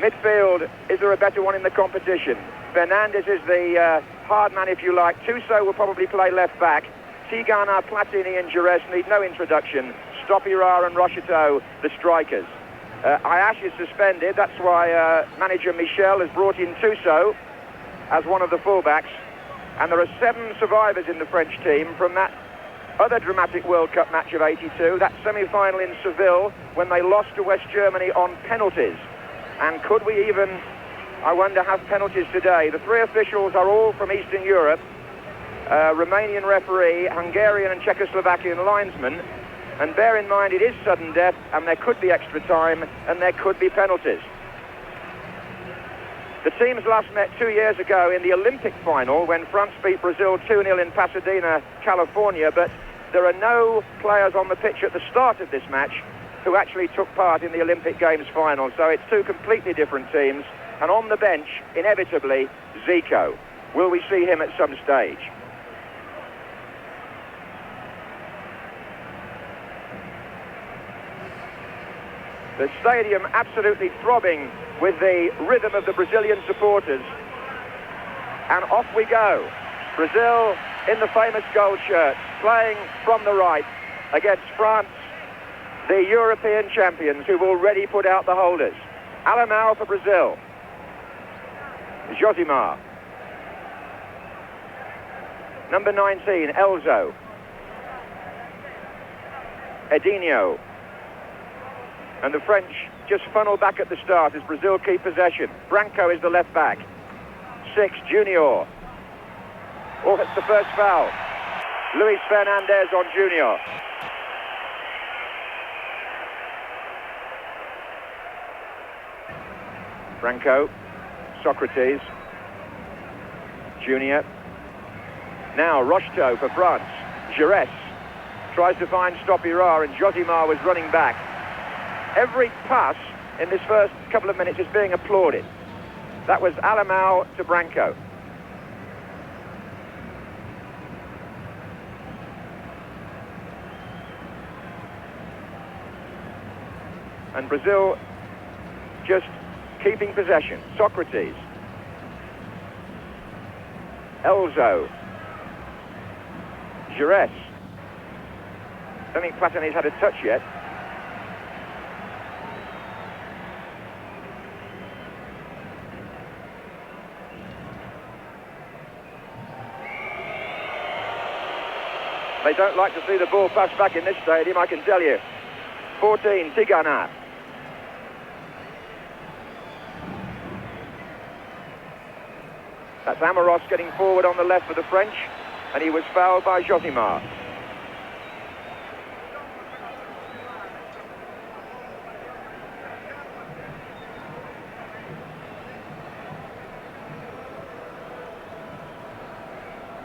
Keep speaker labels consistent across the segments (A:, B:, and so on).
A: Midfield, is there a better one in the competition? Fernandes is the hard man, if you like. Tuso will probably play left back. Tigana, Platini and Giresse need no introduction. Stopirà and Rocheteau, the strikers. Ayash is suspended. That's why manager Michel has brought in Tuso as one of the fullbacks. And there are 7 survivors in the French team from that other dramatic World Cup match of '82, that semi-final in Seville when they lost to West Germany on penalties. And could we even, I wonder, have penalties today? The 3 officials are all from Eastern Europe. Romanian referee, Hungarian and Czechoslovakian linesman. And bear in mind, it is sudden death, and there could be extra time, and there could be penalties. The teams last met 2 years ago in the Olympic final when France beat Brazil 2-0 in Pasadena, California, but there are no players on the pitch at the start of this match who actually took part in the Olympic Games final, so it's 2 completely different teams. And on the bench, inevitably, Zico. Will we see him at some stage? The stadium absolutely throbbing with the rhythm of the Brazilian supporters. And off we go. Brazil in the famous gold shirt, playing from the right against France, the European champions who've already put out the holders. Alain for Brazil. Josimar. Number 19, Elzo. Edinho. And the French just funnel back at the start as Brazil keep possession. Branco is the left back. 6, Junior. Oh, that's the first foul. Luis Fernandez on Junior. Branco, Socrates, Junior. Now Rocheteau for France. Giresse tries to find Stopirà, and Josimar was running back. Every pass in this first couple of minutes is being applauded. That was Alain to Branco. And Brazil just keeping possession. Socrates. Elzo. Giresse. Don't think Platini's had a touch yet. They don't like to see the ball pass back in this stadium, I can tell you. 14, Tigana. That's Amoros getting forward on the left for the French, and he was fouled by Josimar.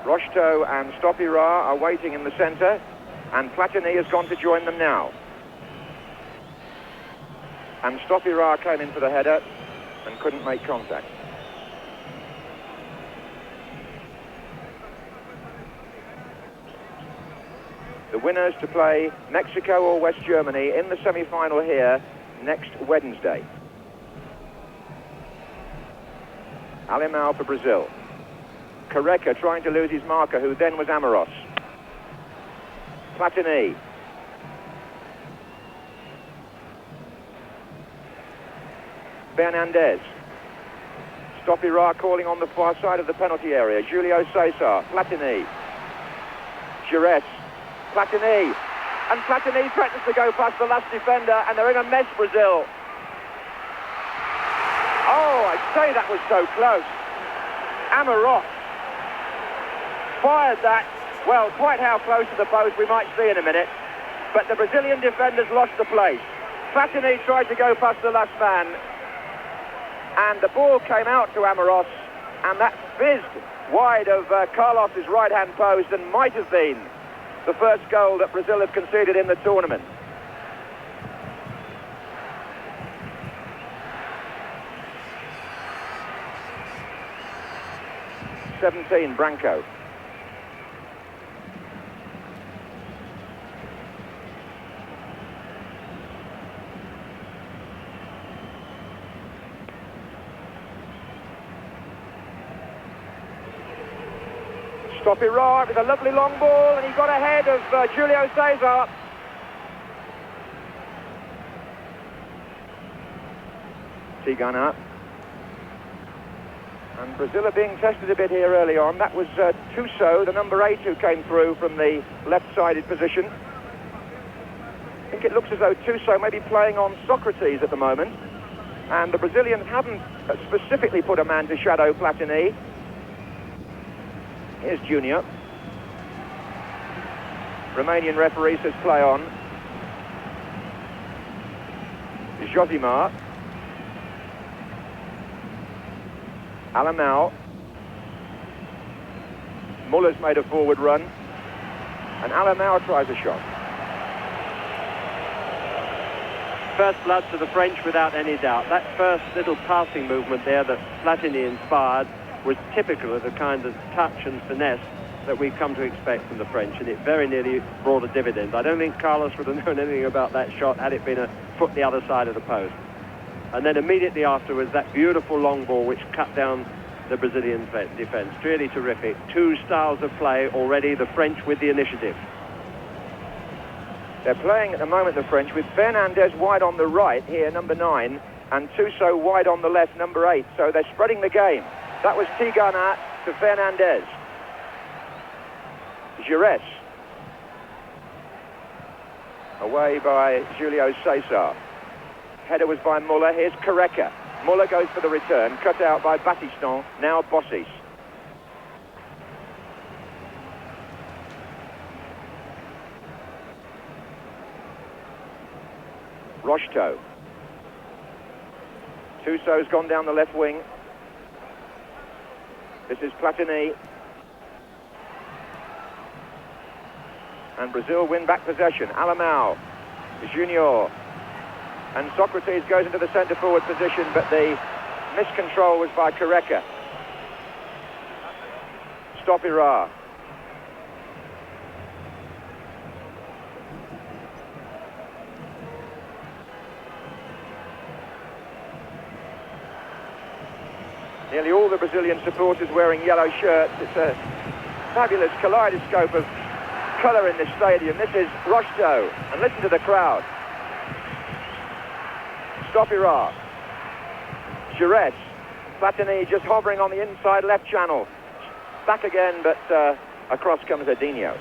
A: Rocheteau and Stopirà are waiting in the centre, and Platini has gone to join them now. And Stopirà came in for the header and couldn't make contact. The winners to play Mexico or West Germany in the semi-final here next Wednesday. Alain for Brazil. Careca trying to lose his marker, who then was Amoros. Platini. Fernandez. Stopirà calling on the far side of the penalty area. Julio Cesar. Platini. Giresse. Platini. And Platini threatens to go past the last defender, and they're in a mess, Brazil. Oh, I say that was so close. Amoros fired that, well, quite how close to the post we might see in a minute, but the Brazilian defenders lost the place. Platini tried to go past the last man, and the ball came out to Amoros, and that fizzed wide of Carlos's right-hand post and might have been the first goal that Brazil have conceded in the tournament. (17) Branco. Stopira with a lovely long ball, and he got ahead of Julio Cesar. Tigana. And Brazil are being tested a bit here early on. That was Tuso, the number 8, who came through from the left-sided position. I think it looks as though Tuso may be playing on Socrates at the moment. And the Brazilians haven't specifically put a man to shadow Platini. Here's Junior. Romanian referee says play on. Josimar. Alain. Muller's made a forward run. And Alain tries a shot.
B: First blood to the French without any doubt. That first little passing movement there that Platini inspired was typical of the kind of touch and finesse that we've come to expect from the French, and it very nearly brought a dividend. I don't think Carlos would have known anything about that shot had it been a foot the other side of the post. And then immediately afterwards, that beautiful long ball which cut down the Brazilian defence. Really terrific. Two styles of play already, the French with the initiative.
A: They're playing at the moment, the French, with Fernandez wide on the right here, number 9, and Tuso wide on the left, number 8. So they're spreading the game. That was Tigana to Fernandez. Giresse. Away by Julio Cesar. Header was by Muller. Here's Careca. Muller goes for the return, cut out by Battiston, now Bossis. Rocheteau. Tuso's gone down the left wing. This is Platini. And Brazil win back possession. Alain, Junior. And Socrates goes into the centre-forward position, but the miscontrol was by Careca. Stopira. Nearly all the Brazilian supporters wearing yellow shirts. It's a fabulous kaleidoscope of colour in this stadium. This is Rocheteau, and listen to the crowd. Stopira. Giresse. Platini just hovering on the inside left channel. Back again, but across comes Edinho.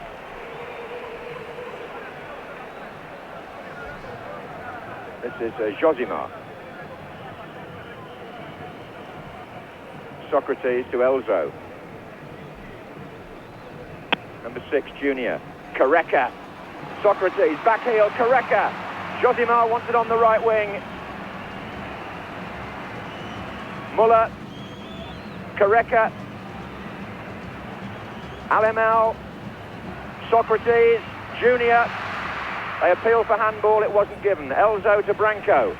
A: This is Josimar. Socrates to Elzo. Number 6, Junior. Careca. Socrates, back heel, Careca. Josimar wants it on the right wing. Muller. Careca. Alain. Socrates. Junior. They appeal for handball, it wasn't given. Elzo to Branco.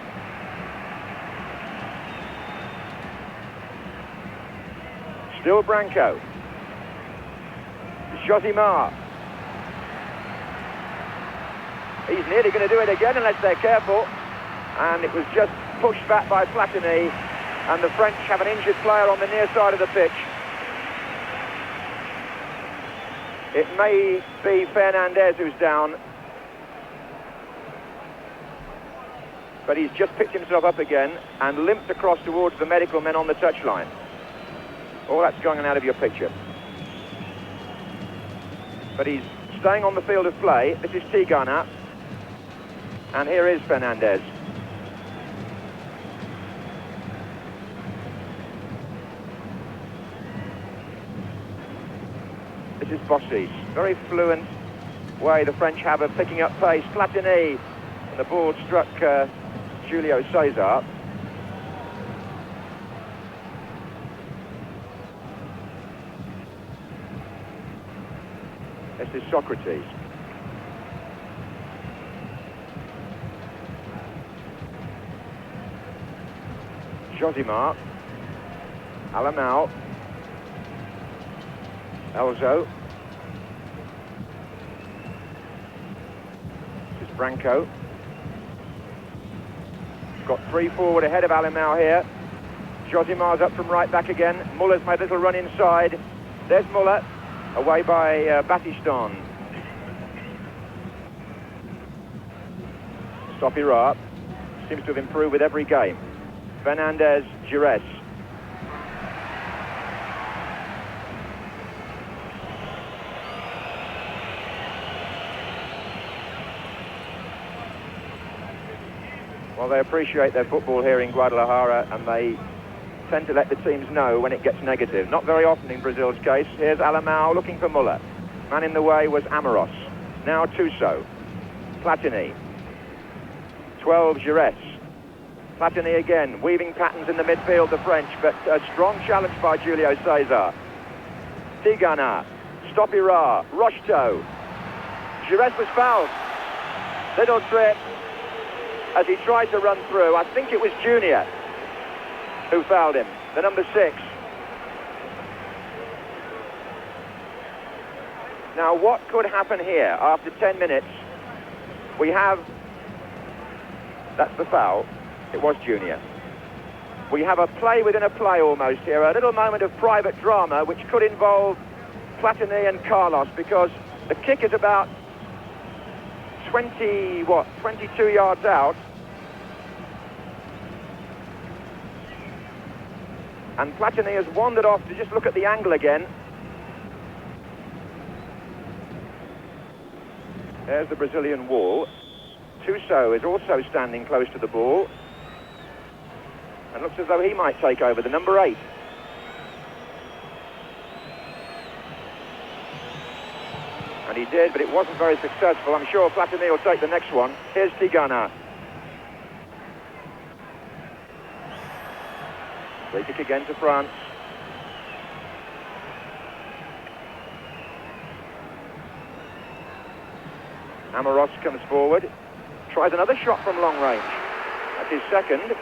A: Still Branco. Josimar. He's nearly going to do it again unless they're careful. And it was just pushed back by Platini. And the French have an injured player on the near side of the pitch. It may be Fernandez who's down. But he's just picked himself up again and limped across towards the medical men on the touchline. All that's going on out of your picture. But he's staying on the field of play. This is Tigana. And here is Fernandez. This is Bossis. Very fluent way the French have of picking up pace. Platini. And the ball struck Julio Cesar. This is Socrates. Josimar. Alain. Elzo. This is Branco. Got 3 forward ahead of Alain here. Josimar's up from right back again. Muller's made a little run inside. There's Muller. away by Battiston. Stopira seems to have improved with every game. Fernandez, Giresse. Well, they appreciate their football here in Guadalajara, and they tend to let the teams know when it gets negative. Not very often in Brazil's case. Here's Alain looking for Muller. Man in the way was Amoros. Now Tuso. Platini. 12, Giresse. Platini again, weaving patterns in the midfield, the French, but a strong challenge by Julio Cesar. Tigana. Stopira. Rocheteau. Giresse was fouled. Little trip as he tried to run through. I think it was Junior who fouled him, the number 6. Now, what could happen here after 10 minutes? We have, that's the foul, it was Junior. We have a play within a play almost here, a little moment of private drama which could involve Platini and Carlos, because the kick is about 22 yards out. And Platini has wandered off to just look at the angle again. There's the Brazilian wall. Tuso is also standing close to the ball. And looks as though he might take over, the number 8. And he did, but it wasn't very successful. I'm sure Platini will take the next one. Here's Tigana. Free kick again to France. Amoros comes forward, tries another shot from long range. That's his second.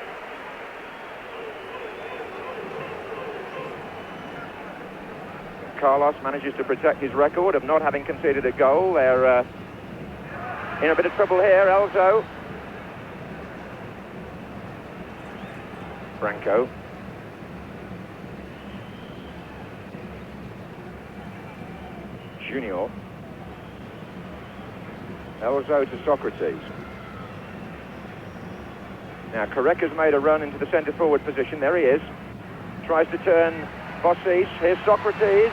A: Carlos manages to protect his record of not having conceded a goal. They're in a bit of trouble here. Elzo. Branco. Junior. Elzo to Socrates. Now Careca's made a run into the centre forward position. There he is. Tries to turn Bossis. Here's Socrates.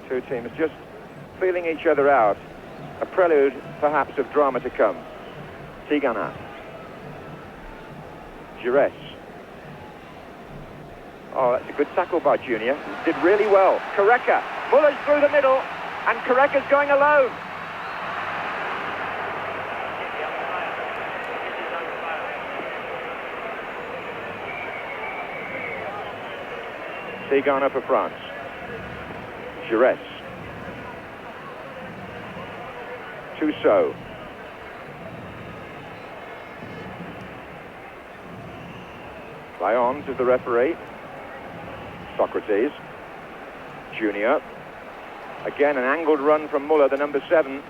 A: Two teams just feeling each other out. A prelude, perhaps, of drama to come. Tigana. Giresse. Oh, that's a good tackle by Junior. Did really well. Careca. Muller's through the middle, and Careca's going alone. Tigana for France. Giresse. Tuso. Lyons is the referee. Socrates. Junior. Again, an angled run from Muller, the number 7.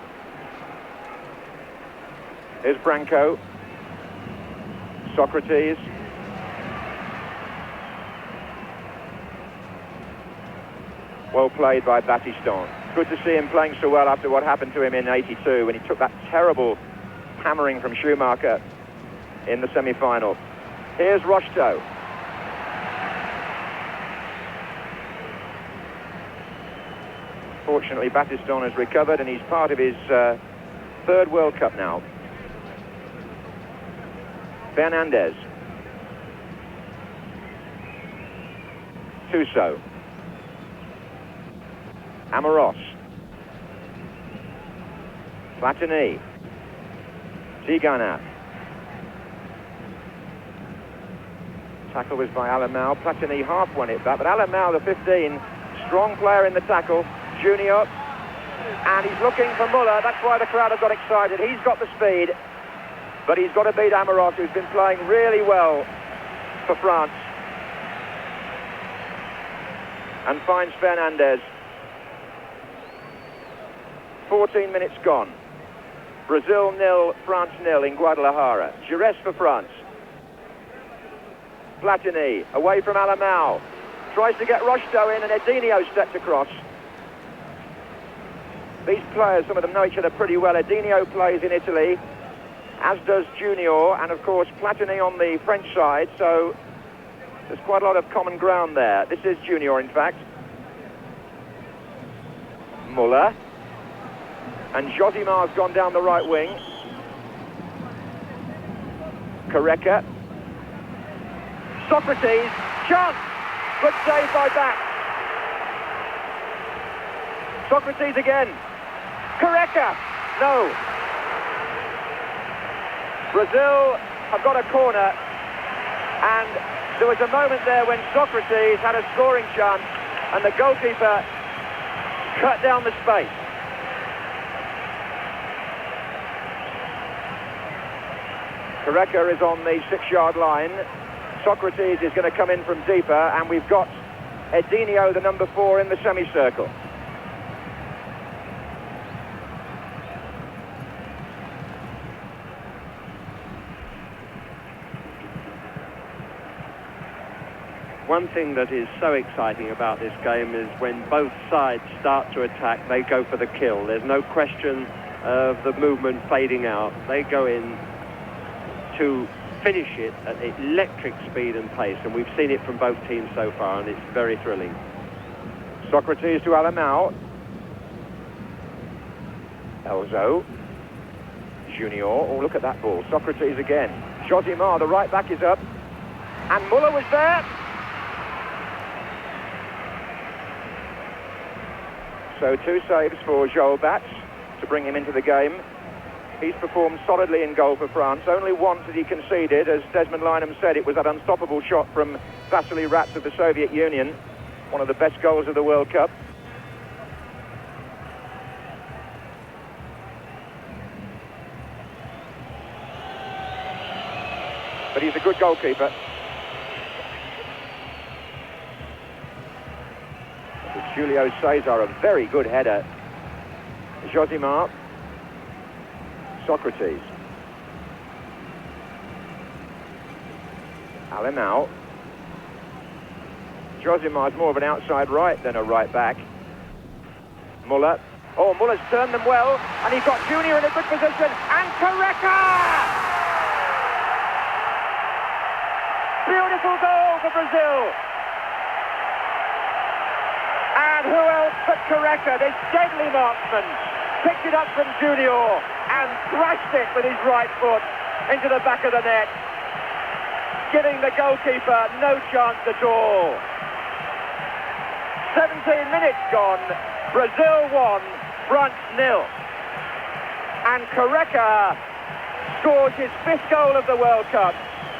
A: Here's Branco. Socrates. Well played by Battiston. Good to see him playing so well after what happened to him in '82 when he took that terrible hammering from Schumacher in the semi-final. Here's Rocheteau. Fortunately, Battiston has recovered and he's part of his 3rd World Cup now. Fernandez. Tuso. Amoros. Platini. Tigana. Tackle was by Alain. Platini half won it back, but Alain, the 15, strong player in the tackle. Junior. And he's looking for Muller. That's why the crowd have got excited. He's got the speed, but he's got to beat Amoros, who's been playing really well for France. And finds Fernandez. 14 minutes gone. Brazil 0, France 0 in Guadalajara. Giresse for France. Platini away from Alain. Tries to get Rocheteau in, and Edinho steps across. These players, some of them know each other pretty well. Edinho plays in Italy, as does Junior, and of course Platini on the French side, so there's quite a lot of common ground there. This is Junior, in fact. Muller. And Josimar's gone down the right wing. Careca. Socrates. Chance! Good save by back. Socrates again. Careca. No. Brazil have got a corner, and there was a moment there when Socrates had a scoring chance and the goalkeeper cut down the space. Careca is on the 6-yard line. Socrates is going to come in from deeper, and we've got Edinho, the number 4, in the semicircle.
B: One thing that is so exciting about this game is when both sides start to attack, they go for the kill. There's no question of the movement fading out. They go in to finish it at electric speed and pace, and we've seen it from both teams so far, and it's very thrilling.
A: Socrates to Alain. Elzo. Junior. Oh, look at that ball. Socrates again. Josimar, the right back, is up. And Muller was there. So 2 saves for Joel Bats to bring him into the game. He's performed solidly in goal for France. Only once that he conceded. As Desmond Lynam said, it was that unstoppable shot from Vasily Rats of the Soviet Union. One of the best goals of the World Cup. But he's a good goalkeeper. Julio Cesar, a very good header. Josimar. Socrates. Alain. Josimar is more of an outside right than a right back. Muller. Oh, Muller's turned them well, and he's got Junior in a good position, and Careca! Beautiful goal for Brazil. And who else but Careca, this deadly marksman, picked it up from Junior and thrashed it with his right foot into the back of the net, giving the goalkeeper no chance at all. 17 minutes gone, Brazil 1, France 0. And Careca scores his 5th goal of the World Cup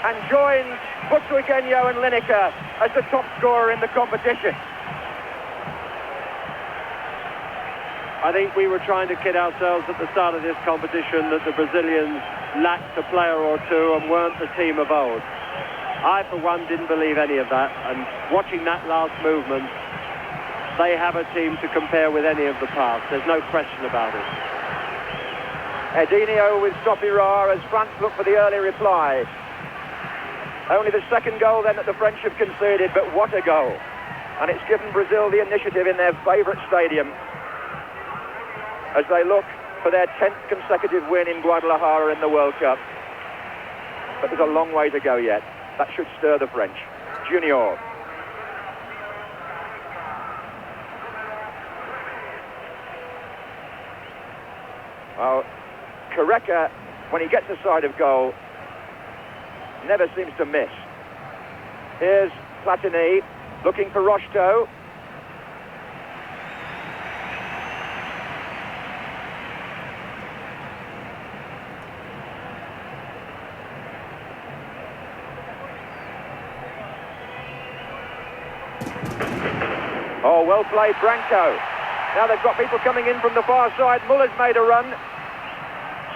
A: and joins Butragueño and Lineker as the top scorer in the competition.
B: I think we were trying to kid ourselves at the start of this competition that the Brazilians lacked a player or two and weren't the team of old. I, for one, didn't believe any of that, and watching that last movement, they have a team to compare with any of the past. There's no question about it.
A: Edinho with Sopira as France look for the early reply. Only the 2nd goal then that the French have conceded, but what a goal. And it's given Brazil the initiative in their favourite stadium as they look for their 10th consecutive win in Guadalajara in the World Cup. But there's a long way to go yet. That should stir the French. Junior. Well, Careca, when he gets a side of goal, never seems to miss. Here's Platini looking for Rocheteau. Oh, well played, Branco. Now they've got people coming in from the far side. Muller's made a run.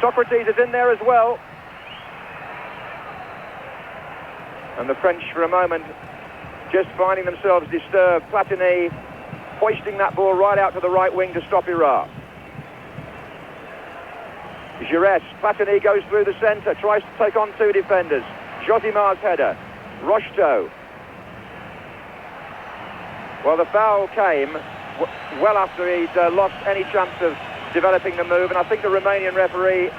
A: Socrates is in there as well. And the French, for a moment, just finding themselves disturbed. Platini hoisting that ball right out to the right wing to stop Iraq. Giresse, Platini goes through the centre, tries to take on two defenders. Josimar's header. Rocheteau. Well, the foul came well after he'd lost any chance of developing the move, and I think the Romanian referee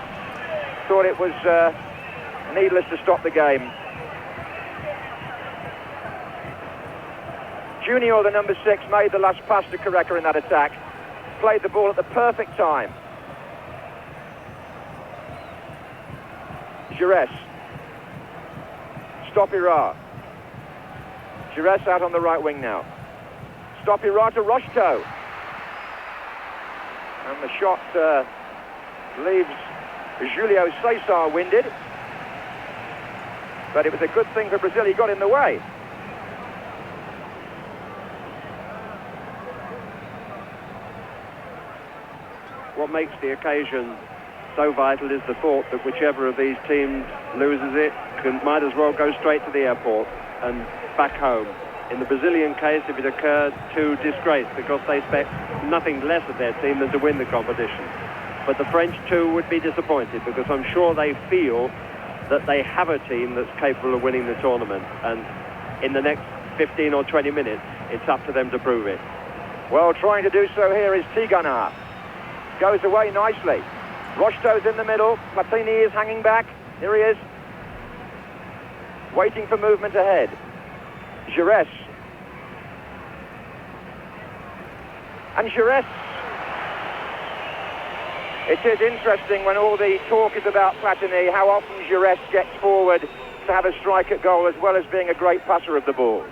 A: thought it was needless to stop the game. Junior, the number 6, made the last pass to Careca in that attack. Played the ball at the perfect time. Giresse. Stopira. Giresse out on the right wing now. Stopira to Rocheteau. And the shot leaves Julio Cesar winded. But it was a good thing for Brazil, he got in the way.
B: What makes the occasion so vital is the thought that whichever of these teams loses it might as well go straight to the airport and back home. In the Brazilian case, if it occurred, to disgrace, because they expect nothing less of their team than to win the competition. But the French too would be disappointed, because I'm sure they feel that they have a team that's capable of winning the tournament, and in the next 15 or 20 minutes it's up to them to prove it.
A: Well, trying to do so here is Tigana. Goes away nicely. Rocheteau's in the middle. Platini is hanging back. Here he is. Waiting for movement ahead. Giresse. And Giresse. It is interesting when all the talk is about Platini, how often Giresse gets forward to have a strike at goal as well as being a great passer of the ball.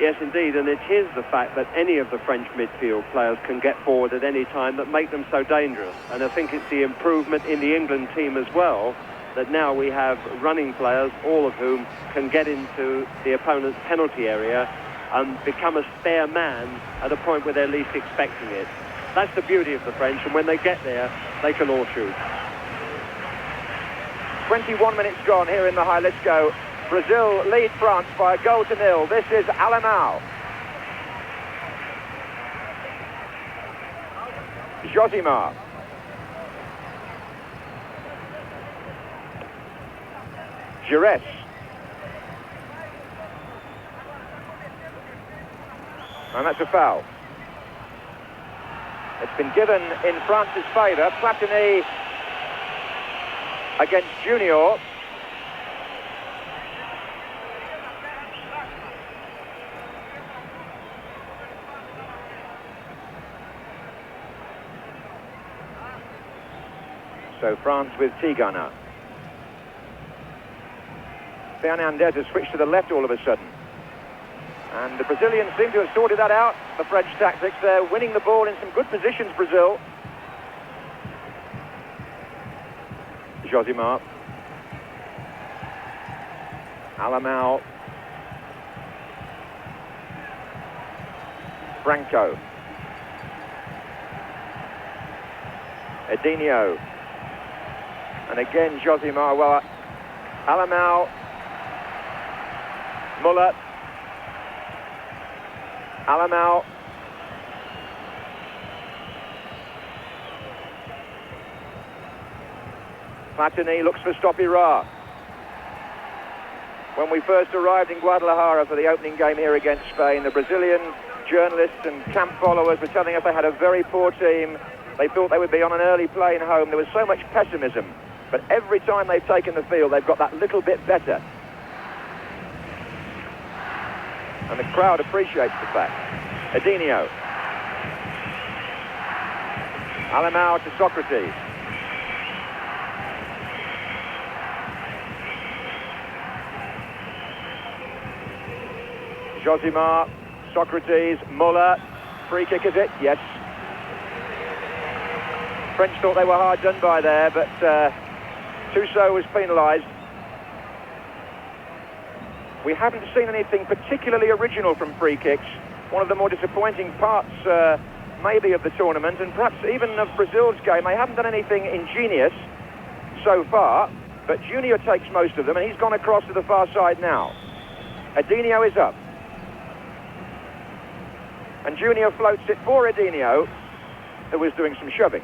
B: Yes, indeed, and it is the fact that any of the French midfield players can get forward at any time that make them so dangerous. And I think it's the improvement in the England team as well, that now we have running players, all of whom can get into the opponent's penalty area and become a spare man at a point where they're least expecting it. That's the beauty of the French, and when they get there, they can all shoot.
A: 21 minutes gone here in the Jalisco. Brazil lead France by 1-0. This is Alain. Josimar. Giresse. And that's a foul. It's been given in France's favour. Platini against Junior. So France with Tigana. Fernandez has switched to the left all of a sudden. And the Brazilians seem to have sorted that out, the French tactics. They're winning the ball in some good positions, Brazil. Josimar. Alain. Franco. Edinho. And again, Josimar. Well, Alain. Muller. Alain. Platini looks for Stopira. When we first arrived in Guadalajara for the opening game here against Spain, the Brazilian journalists and camp followers were telling us they had a very poor team. They thought they would be on an early plane home. There was so much pessimism. But every time they've taken the field, they've got that little bit better. And the crowd appreciates the fact. Edinho. Alain to Socrates. Josimar, Socrates, Muller. Free kick, is it? Yes. French thought they were hard done by there, but Tusso was penalised. We haven't seen anything particularly original from free kicks. One of the more disappointing parts, maybe, of the tournament, and perhaps even of Brazil's game. They haven't done anything ingenious so far, but Junior takes most of them, and he's gone across to the far side now. Edinho is up. And Junior floats it for Edinho, who was doing some shoving.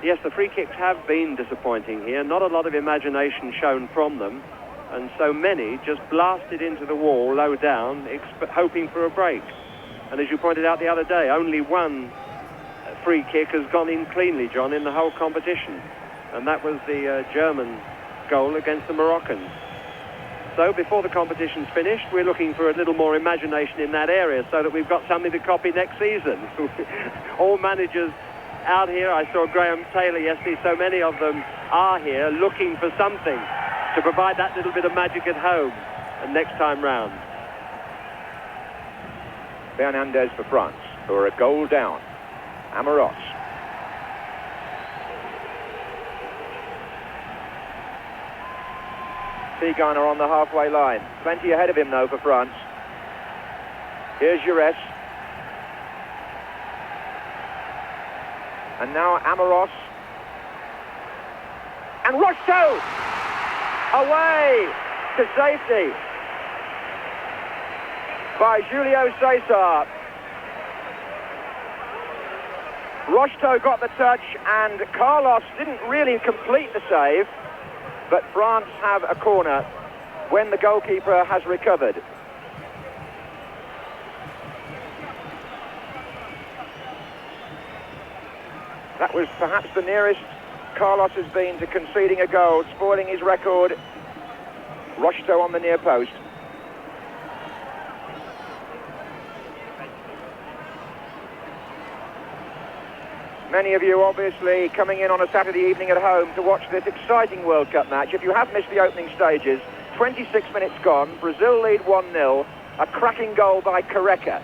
B: Yes, the free kicks have been disappointing here. Not a lot of imagination shown from them. And so many just blasted into the wall, low down, hoping for a break. And as you pointed out the other day, only one free kick has gone in cleanly, John, in the whole competition. And that was the German goal against the Moroccans. So before the competition's finished, we're looking for a little more imagination in that area so that we've got something to copy next season. All managers out here, I saw Graham Taylor yesterday, so many of them are here looking for something to provide that little bit of magic at home and next time round.
A: Fernandez for France, who are a goal down. Amoros. Tigana on the halfway line. Plenty ahead of him, though, for France. Here's Giresse. And now Amoros. And Rocheteau! Away to safety by Julio Cesar. Rocheteau got the touch and Carlos didn't really complete the save, but France have a corner when the goalkeeper has recovered. That was perhaps the nearest Carlos has been to conceding a goal, spoiling his record. Rocheteau on the near post. Many of you obviously coming in on a Saturday evening at home to watch this exciting World Cup match. If you have missed the opening stages, 26 minutes gone, Brazil lead 1-0, a cracking goal by Careca.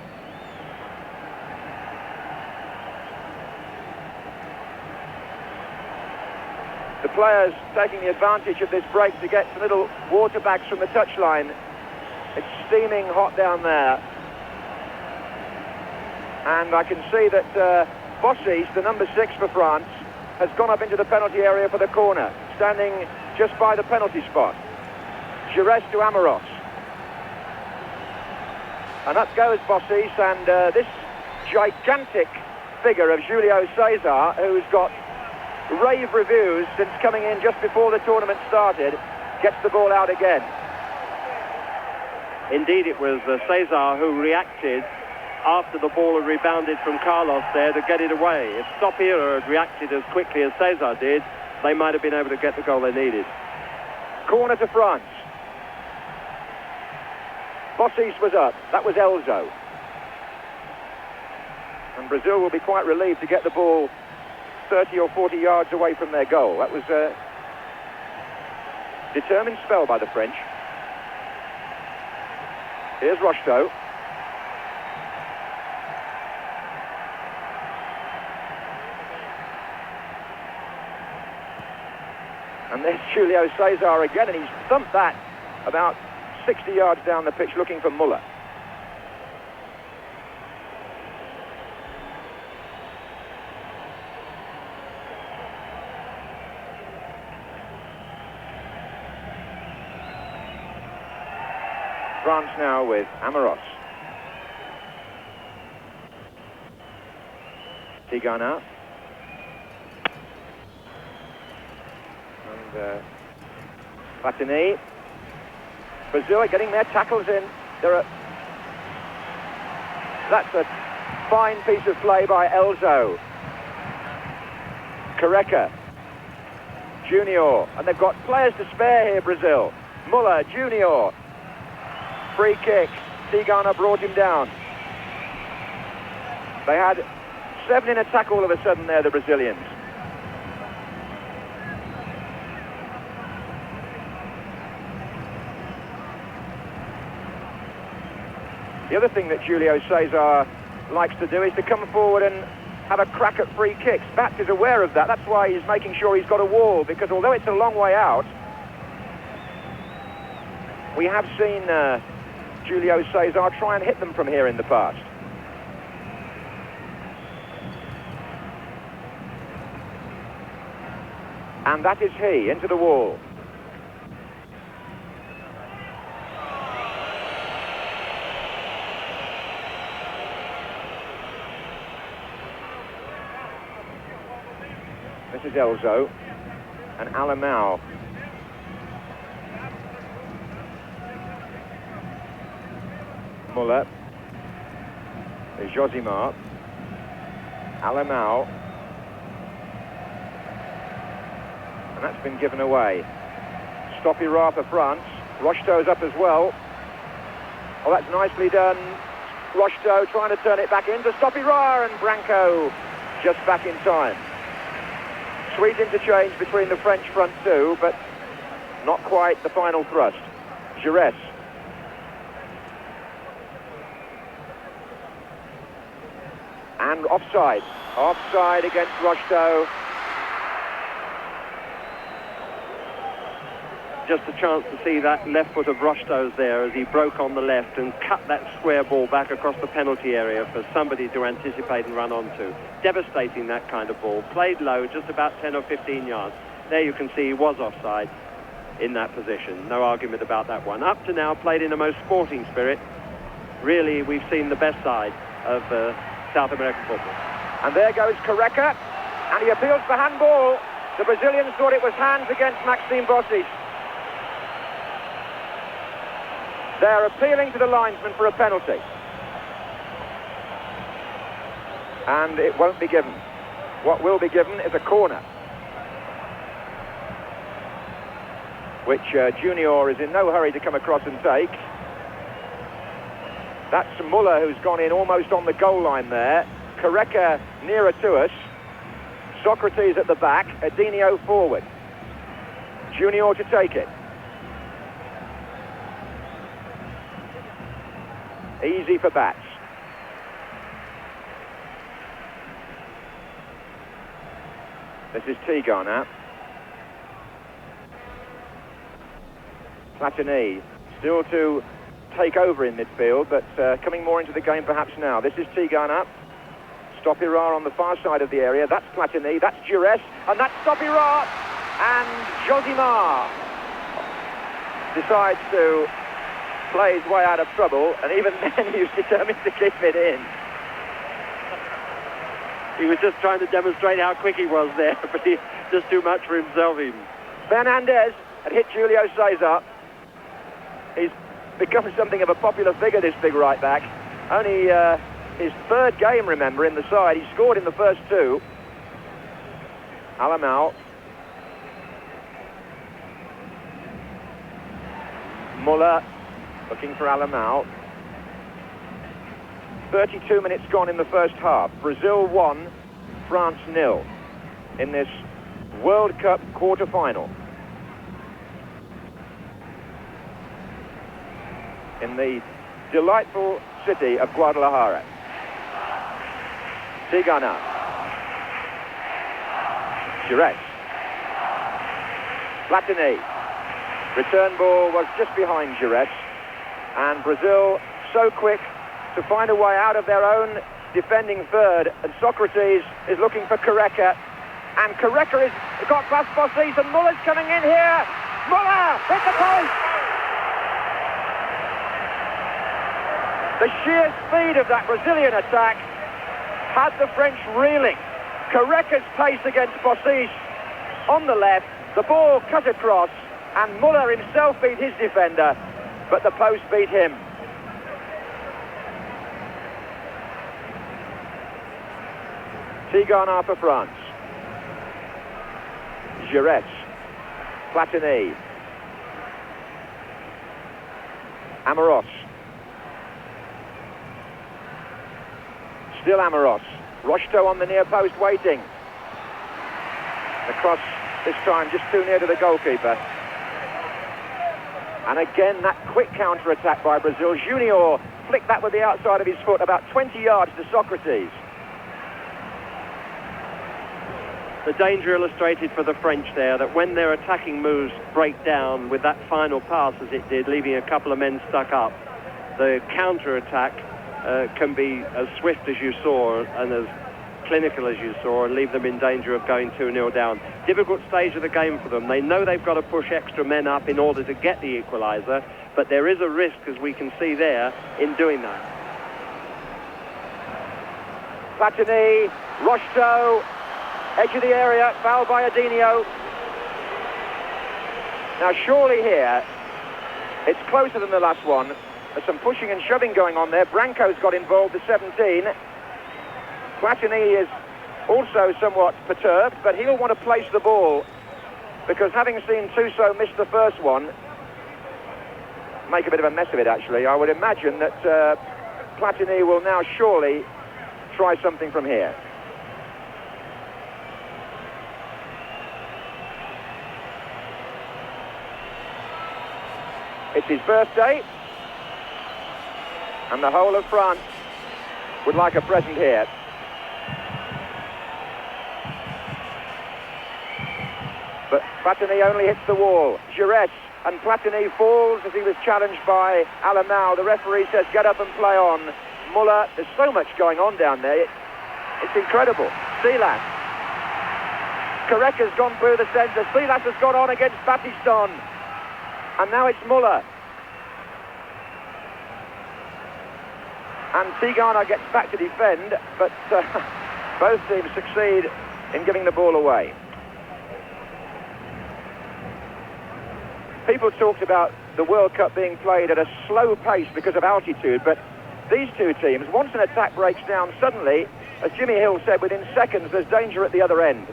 A: The players taking the advantage of this break to get some little water bags from the touchline. It's steaming hot down there. And I can see that Bossis, the number 6 for France, has gone up into the penalty area for the corner, standing just by the penalty spot. Giresse to Amoros. And up goes Bossis, and this gigantic figure of Julio Cesar, who's got rave reviews since coming in just before the tournament started, gets the ball out again.
B: Indeed, it was Cesar who reacted after the ball had rebounded from Carlos there to get it away. If Stopira had reacted as quickly as Cesar did, they might have been able to get the goal they needed.
A: Corner to France. Bossis was up. That was Elzo. And Brazil will be quite relieved to get the ball 30 or 40 yards away from their goal. That was a determined spell by the French. Here's Rocheteau. And there's Julio Cesar again, and he's thumped that about 60 yards down the pitch looking for Muller. France now with Amoros. Tigana. And Platini. Brazil are getting their tackles in. That's a fine piece of play by Elzo. Careca. Junior. And they've got players to spare here, Brazil. Muller, Junior. Free kick. Tigana brought him down. They had 7 in attack all of a sudden there, the Brazilians. The other thing that Julio Cesar likes to do is to come forward and have a crack at free kicks. Bat is aware of that. That's why he's making sure he's got a wall, because although it's a long way out, we have seen Julio Cesar try and hit them from here in the past. And that is he, into the wall. France is Elzo and Alain. Muller. There's Josimar. Alain. And that's been given away. Stopira for France. Rocheteau's up as well. Oh, that's nicely done. Rocheteau trying to turn it back into Stopira, and Branco just back in time. Sweet interchange between the French front two, but not quite the final thrust. Giresse. And offside. Offside against Rocheteau.
B: Just a chance to see that left foot of Rocheteau's there as he broke on the left and cut that square ball back across the penalty area for somebody to anticipate and run onto. Devastating, that kind of ball. Played low, just about 10 or 15 yards. There you can see he was offside in that position. No argument about that one. Up to now, played in a most sporting spirit. Really, we've seen the best side of South American football.
A: And there goes Careca, and he appeals for handball. The Brazilians thought it was hands against Maxime Bossis. They're appealing to the linesman for a penalty. And it won't be given. What will be given is a corner, which Junior is in no hurry to come across and take. That's Muller, who's gone in almost on the goal line there. Careca nearer to us. Socrates at the back. Adinio forward. Junior to take it. Easy for Bats. This is Tigar now. Platini still to take over in midfield, but coming more into the game perhaps now. This is Tigar now. Stopira on the far side of the area. That's Platini, that's Giresse, and that's Stopira. And Josimar decides to play his way out of trouble, and even then he was determined to keep it in.
B: He was just trying to demonstrate how quick he was there, but he just too much for himself even.
A: Fernandez had hit Julio Cesar. He's become something of a popular figure, this big right back. Only his third game, remember, in the side. He scored in the first two. Alain. Muller looking for Alain. 32 minutes gone in the first half. Brazil 1, France 0 in this World Cup quarter-final. In the delightful city of Guadalajara. Tigana. Giresse. Platini. Return ball was just behind Giresse. And Brazil so quick to find a way out of their own defending third. And Socrates is looking for Careca. And Careca has got past Bossis, and Muller's coming in here. Muller hit the post. The sheer speed of that Brazilian attack had the French reeling. Careca's pace against Bossis on the left. The ball cut across, and Muller himself beat his defender, but the post beat him. Tigana for France. Giresse. Platini. Amoros. Still Amoros. Rocheteau on the near post waiting. The cross this time just too near to the goalkeeper. And again that quick counter-attack by Brazil. Junior flicked that with the outside of his foot about 20 yards to Socrates.
B: The danger illustrated for the French there, that when their attacking moves break down with that final pass as it did, leaving a couple of men stuck up, the counter-attack can be as swift as you saw and as clinical as you saw, and leave them in danger of going 2-0 down. Difficult stage of the game for them. They know they've got to push extra men up in order to get the equaliser, but there is a risk, as we can see there, in doing that.
A: Platini, Rocheteau, Edge of the area, foul by Adinho. Now surely here, it's closer than the last one. There's some pushing and shoving going on there. Branco's got involved, the 17. Platini is also somewhat perturbed, but he'll want to place the ball, because having seen Tuso miss the first one, make a bit of a mess of it actually, I would imagine that Platini will now surely try something from here. It's his birthday, and the whole of France would like a present here. But Platini only hits the wall. Giresse, and Platini falls as he was challenged by Alain. The referee says get up and play on. Muller, there's so much going on down there. It's incredible. Silas. Careca's gone through the centre. Silas has gone on against Battiston. And now it's Muller. And Tigana gets back to defend, but both teams succeed in giving the ball away. People talked about the World Cup being played at a slow pace because of altitude, but these two teams, once an attack breaks down, suddenly, as Jimmy Hill said, within seconds, there's danger at the other end.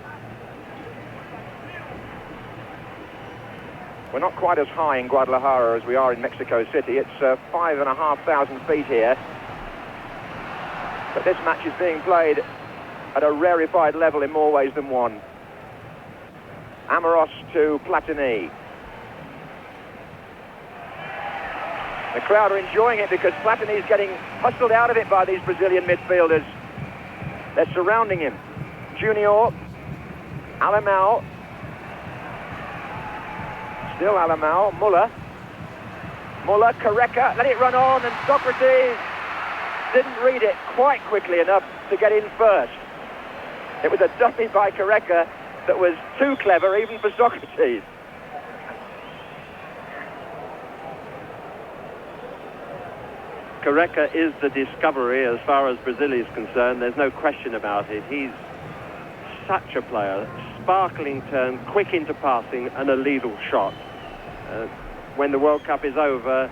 A: We're not quite as high in Guadalajara as we are in Mexico City. It's 5,500 feet here. But this match is being played at a rarefied level in more ways than one. Amoros to Platini. The crowd are enjoying it because Platini's getting hustled out of it by these Brazilian midfielders. They're surrounding him. Junior, Alain, still Alain, Muller, Careca, let it run on, and Socrates didn't read it quite quickly enough to get in first. It was a dummy by Careca that was too clever even for Socrates.
B: Careca is the discovery as far as Brazil is concerned. There's no question about it. He's such a player. Sparkling turn, quick into passing, and a lethal shot. When the World Cup is over,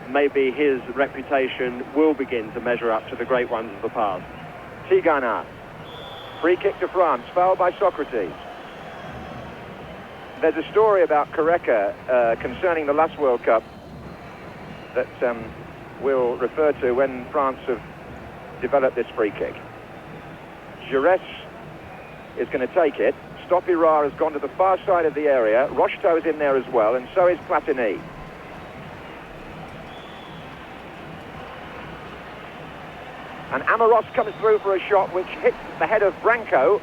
B: maybe his reputation will begin to measure up to the great ones of the past.
A: Tigana. Free kick to France, fouled by Socrates. There's a story about Careca concerning the last World Cup that we'll refer to when France have developed this free kick. Giresse is going to take it. Stopirà has gone to the far side of the area. Rocheteau's in there as well, and so is Platini. And Amoros comes through for a shot which hits the head of Branco.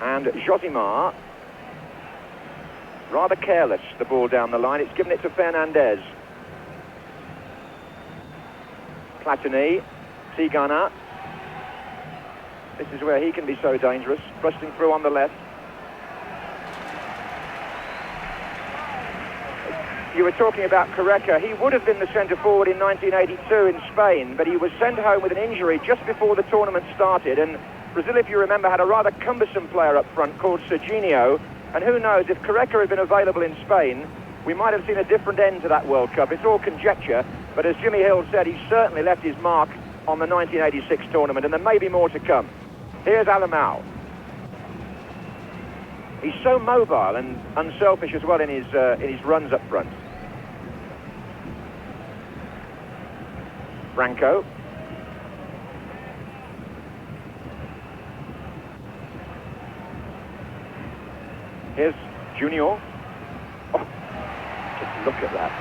A: And Josimar, rather careless, the ball down the line. It's given it to Fernandez. Platini, Tigana. This is where he can be so dangerous, thrusting through on the left. You were talking about Careca. He would have been the centre-forward in 1982 in Spain, but he was sent home with an injury just before the tournament started. And Brazil, if you remember, had a rather cumbersome player up front called Serginho. And who knows, if Careca had been available in Spain, we might have seen a different end to that World Cup. It's all conjecture, but as Jimmy Hill said, he certainly left his mark on the 1986 tournament, and there may be more to come. Here's Alain. He's so mobile and unselfish as well in his runs up front. Branco. Here's Junior. Oh, just look at that.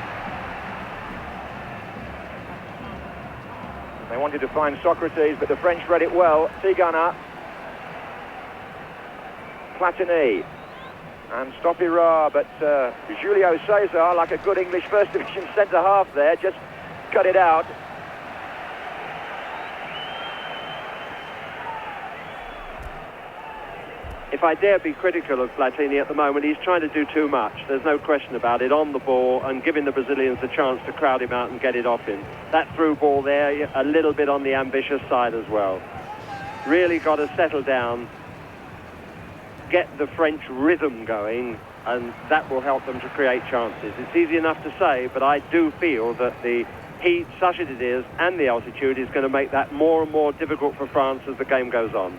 A: They wanted to find Socrates, but the French read it well. Tigana. Platini. And Stopirà, but Julio Cesar, like a good English First Division centre-half there, just cut it out.
B: If I dare be critical of Platini at the moment, he's trying to do too much. There's no question about it, on the ball and giving the Brazilians a chance to crowd him out and get it off him. That through ball there, a little bit on the ambitious side as well. really got to settle down, get the French rhythm going, and that will help them to create chances. It's easy enough to say, but I do feel that the heat, such as it is, and the altitude is going to make that more and more difficult for France as the game goes on.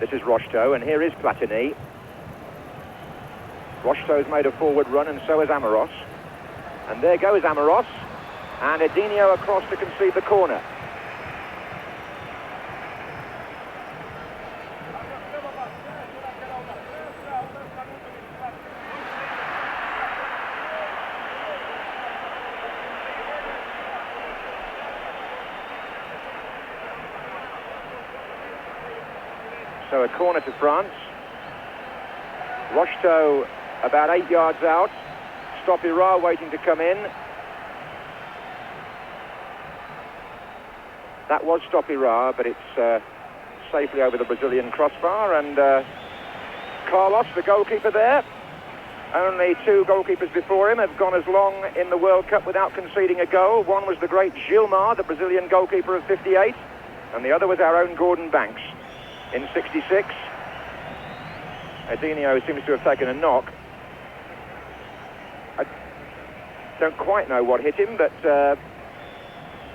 A: This is Rocheteau, and here is Platini. Rocheteau's made a forward run, and so has Amoros. And there goes Amoros, and Edinho across to concede the corner. So a corner to France. Rocheteau about 8 yards out. Stopira waiting to come in. That was Stopira, but it's safely over the Brazilian crossbar. And Carlos, the goalkeeper there, only 2 goalkeepers before him have gone as long in the World Cup without conceding a goal. One was the great Gilmar, the Brazilian goalkeeper of '58, and the other was our own Gordon Banks in '66. Edinho seems to have taken a knock. I don't quite know what hit him, but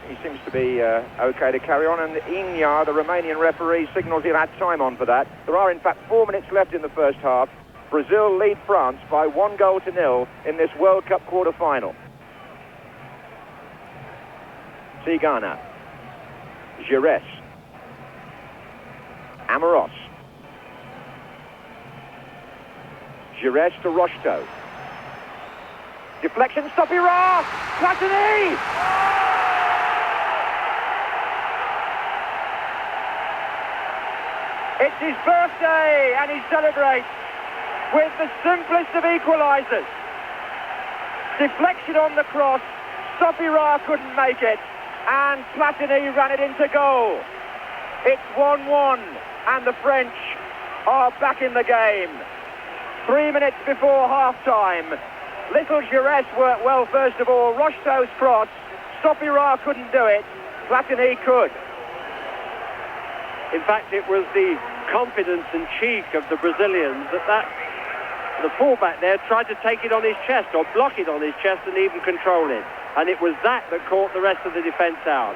A: he seems to be okay to carry on. And Iñar, the Romanian referee, signals he'll add time on for that. There are, in fact, 4 minutes left in the first half. Brazil lead France by 1-0 in this World Cup quarter-final. Tigana. Giresse. Amoros. Giresse to Rocheteau. Deflection, Stopira! Platini! It's his birthday, and he celebrates with the simplest of equalisers. Deflection on the cross, Stopira couldn't make it, and Platini ran it into goal. It's 1-1, and the French are back in the game. 3 minutes before half-time. Little Giresse worked well first of all. Rocheteau's cross. Stopira couldn't do it. Platini could.
B: In fact, it was the confidence and cheek of the Brazilians that the fullback there tried to take it on his chest or block it on his chest and even control it. And it was that caught the rest of the defence out.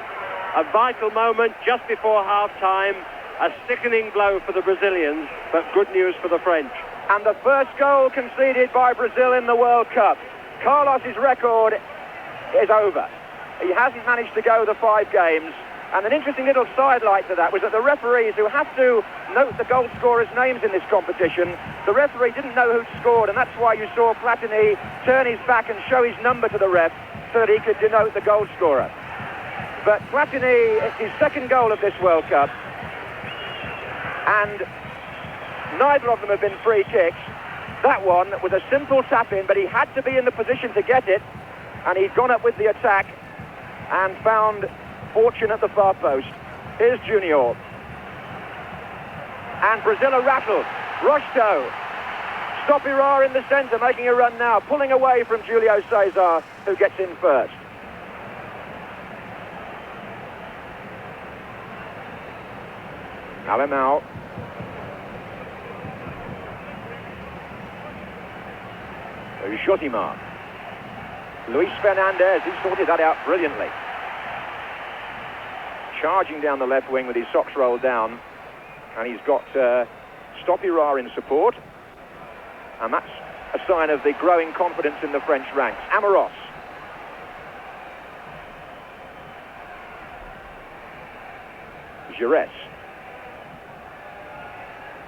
B: A vital moment just before half-time. A sickening blow for the Brazilians, but good news for the French.
A: And the first goal conceded by Brazil in the World Cup. Carlos's record is over. He hasn't managed to go the 5 games. And an interesting little sidelight to that was that the referees, who have to note the goal scorers' names in this competition, the referee didn't know who'd scored, and that's why you saw Platini turn his back and show his number to the ref so that he could denote the goal scorer. But Platini, it's his second goal of this World Cup, and neither of them have been free kicks. That one was a simple tap-in, but he had to be in the position to get it, and he'd gone up with the attack and found fortune at the far post. Here's Junior. And Brazil are rattled. Rocheteau. Stopira in the centre, making a run now, pulling away from Julio Cesar, who gets in first. Alain. Josimar. Luis Fernandez, he sorted that out brilliantly. Charging down the left wing with his socks rolled down, and he's got Stopira in support, and that's a sign of the growing confidence in the French ranks. Amoros. Giresse.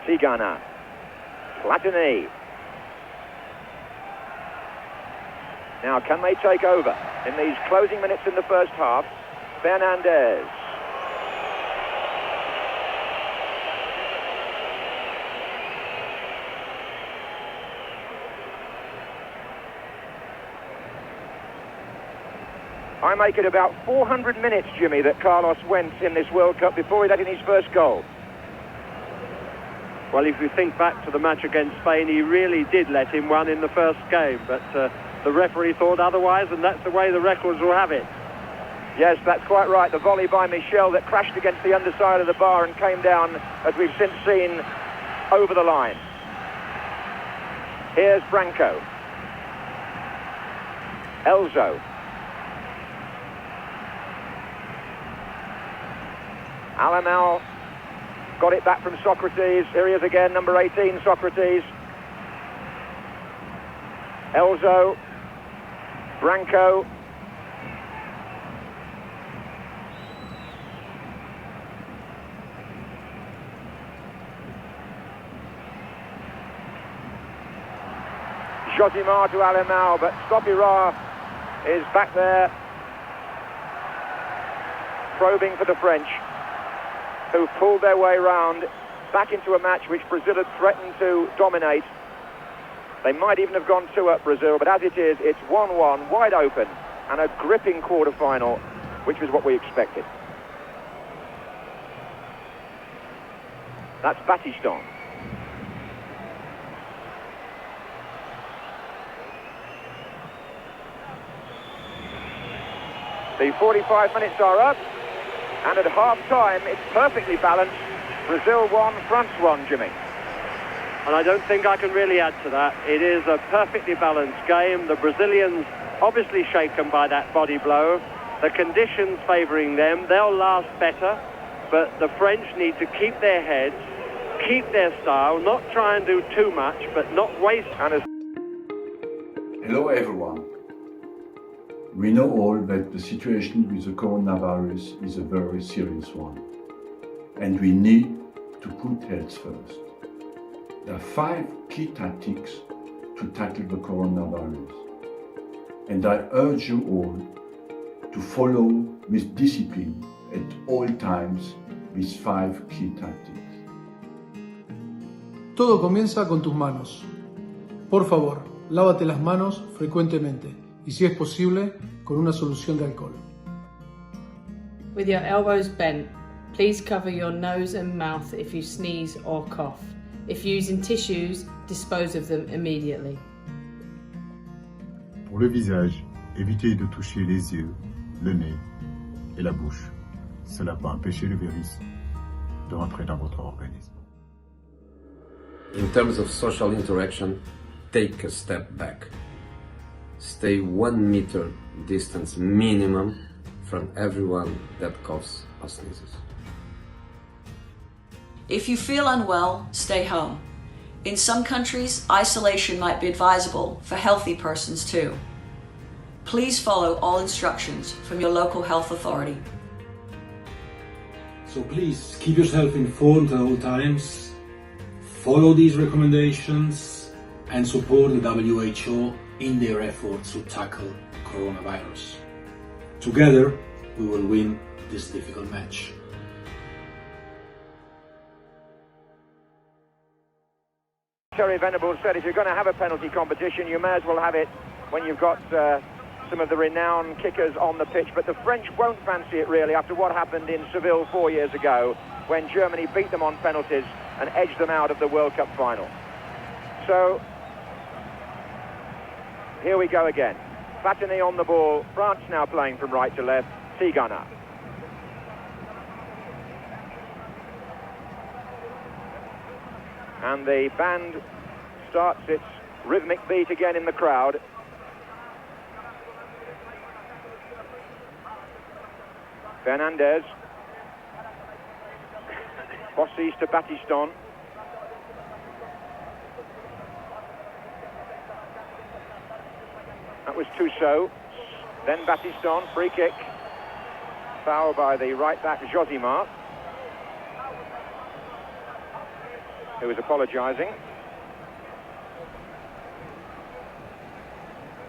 A: Tigana. Platini. Now, can they take over in these closing minutes in the first half? Fernandez. I make it about 400 minutes, Jimmy, that Carlos went in this World Cup before he let in his first goal.
B: Well, if you think back to the match against Spain, he really did let him one in the first game, but the referee thought otherwise, and that's the way the records will have it.
A: Yes, that's quite right. The volley by Michel that crashed against the underside of the bar and came down, as we've since seen, over the line. Here's Branco. Elzo. Alain now got it back from Socrates. Here he is again, number 18, Socrates. Elzo. Branco. Josimar to Alain now, but Stopira is back there, probing for the French, who've pulled their way round back into a match which Brazil had threatened to dominate. They might even have gone 2-up, Brazil, but as it is, it's 1-1, wide open, and a gripping quarter-final, which was what we expected. That's Battiston. The 45 minutes are up, and at half-time, it's perfectly balanced. Brazil 1, France 1, Jimmy.
B: And I don't think I can really add to that. It is a perfectly balanced game. The Brazilians obviously shaken by that body blow. The conditions favouring them, they'll last better, but the French need to keep their heads, keep their style, not try and do too much, but not waste.
C: Hello everyone. We know all that the situation with the coronavirus is a very serious one, and we need to put health first. There are 5 key tactics to tackle the coronavirus, and I urge you all to follow with discipline at all times these 5 key tactics.
D: Todo comienza con tus manos. Por favor, lávate las manos frecuentemente y si es posible, con una solución de alcohol.
E: With your elbows bent, please cover your nose and mouth if you sneeze or cough. If using tissues, dispose of them immediately.
F: Pour le visage, évitez de toucher les yeux, le nez et la bouche. Cela peut empêcher le virus de rentrer dans votre organisme.
G: In terms of social interaction, take a step back. Stay 1 meter distance minimum from everyone that coughs or sneezes.
H: If you feel unwell, stay home. In some countries, isolation might be advisable for healthy persons too. Please follow all instructions from your local health authority.
I: So please keep yourself informed at all times, follow these recommendations, and support the WHO in their efforts to tackle coronavirus. Together, we will win this difficult match.
A: Terry Venables said if you're going to have a penalty competition, you may as well have it when you've got some of the renowned kickers on the pitch. But the French won't fancy it really after what happened in Seville 4 years ago when Germany beat them on penalties and edged them out of the World Cup final. So here we go again. Platini on the ball. France now playing from right to left. Tigana. And the band starts its rhythmic beat again in the crowd. Fernandez. Bossis to Battiston. That was Tussaud. Then Battiston, free kick. Foul by the right back Josimar, who is apologising.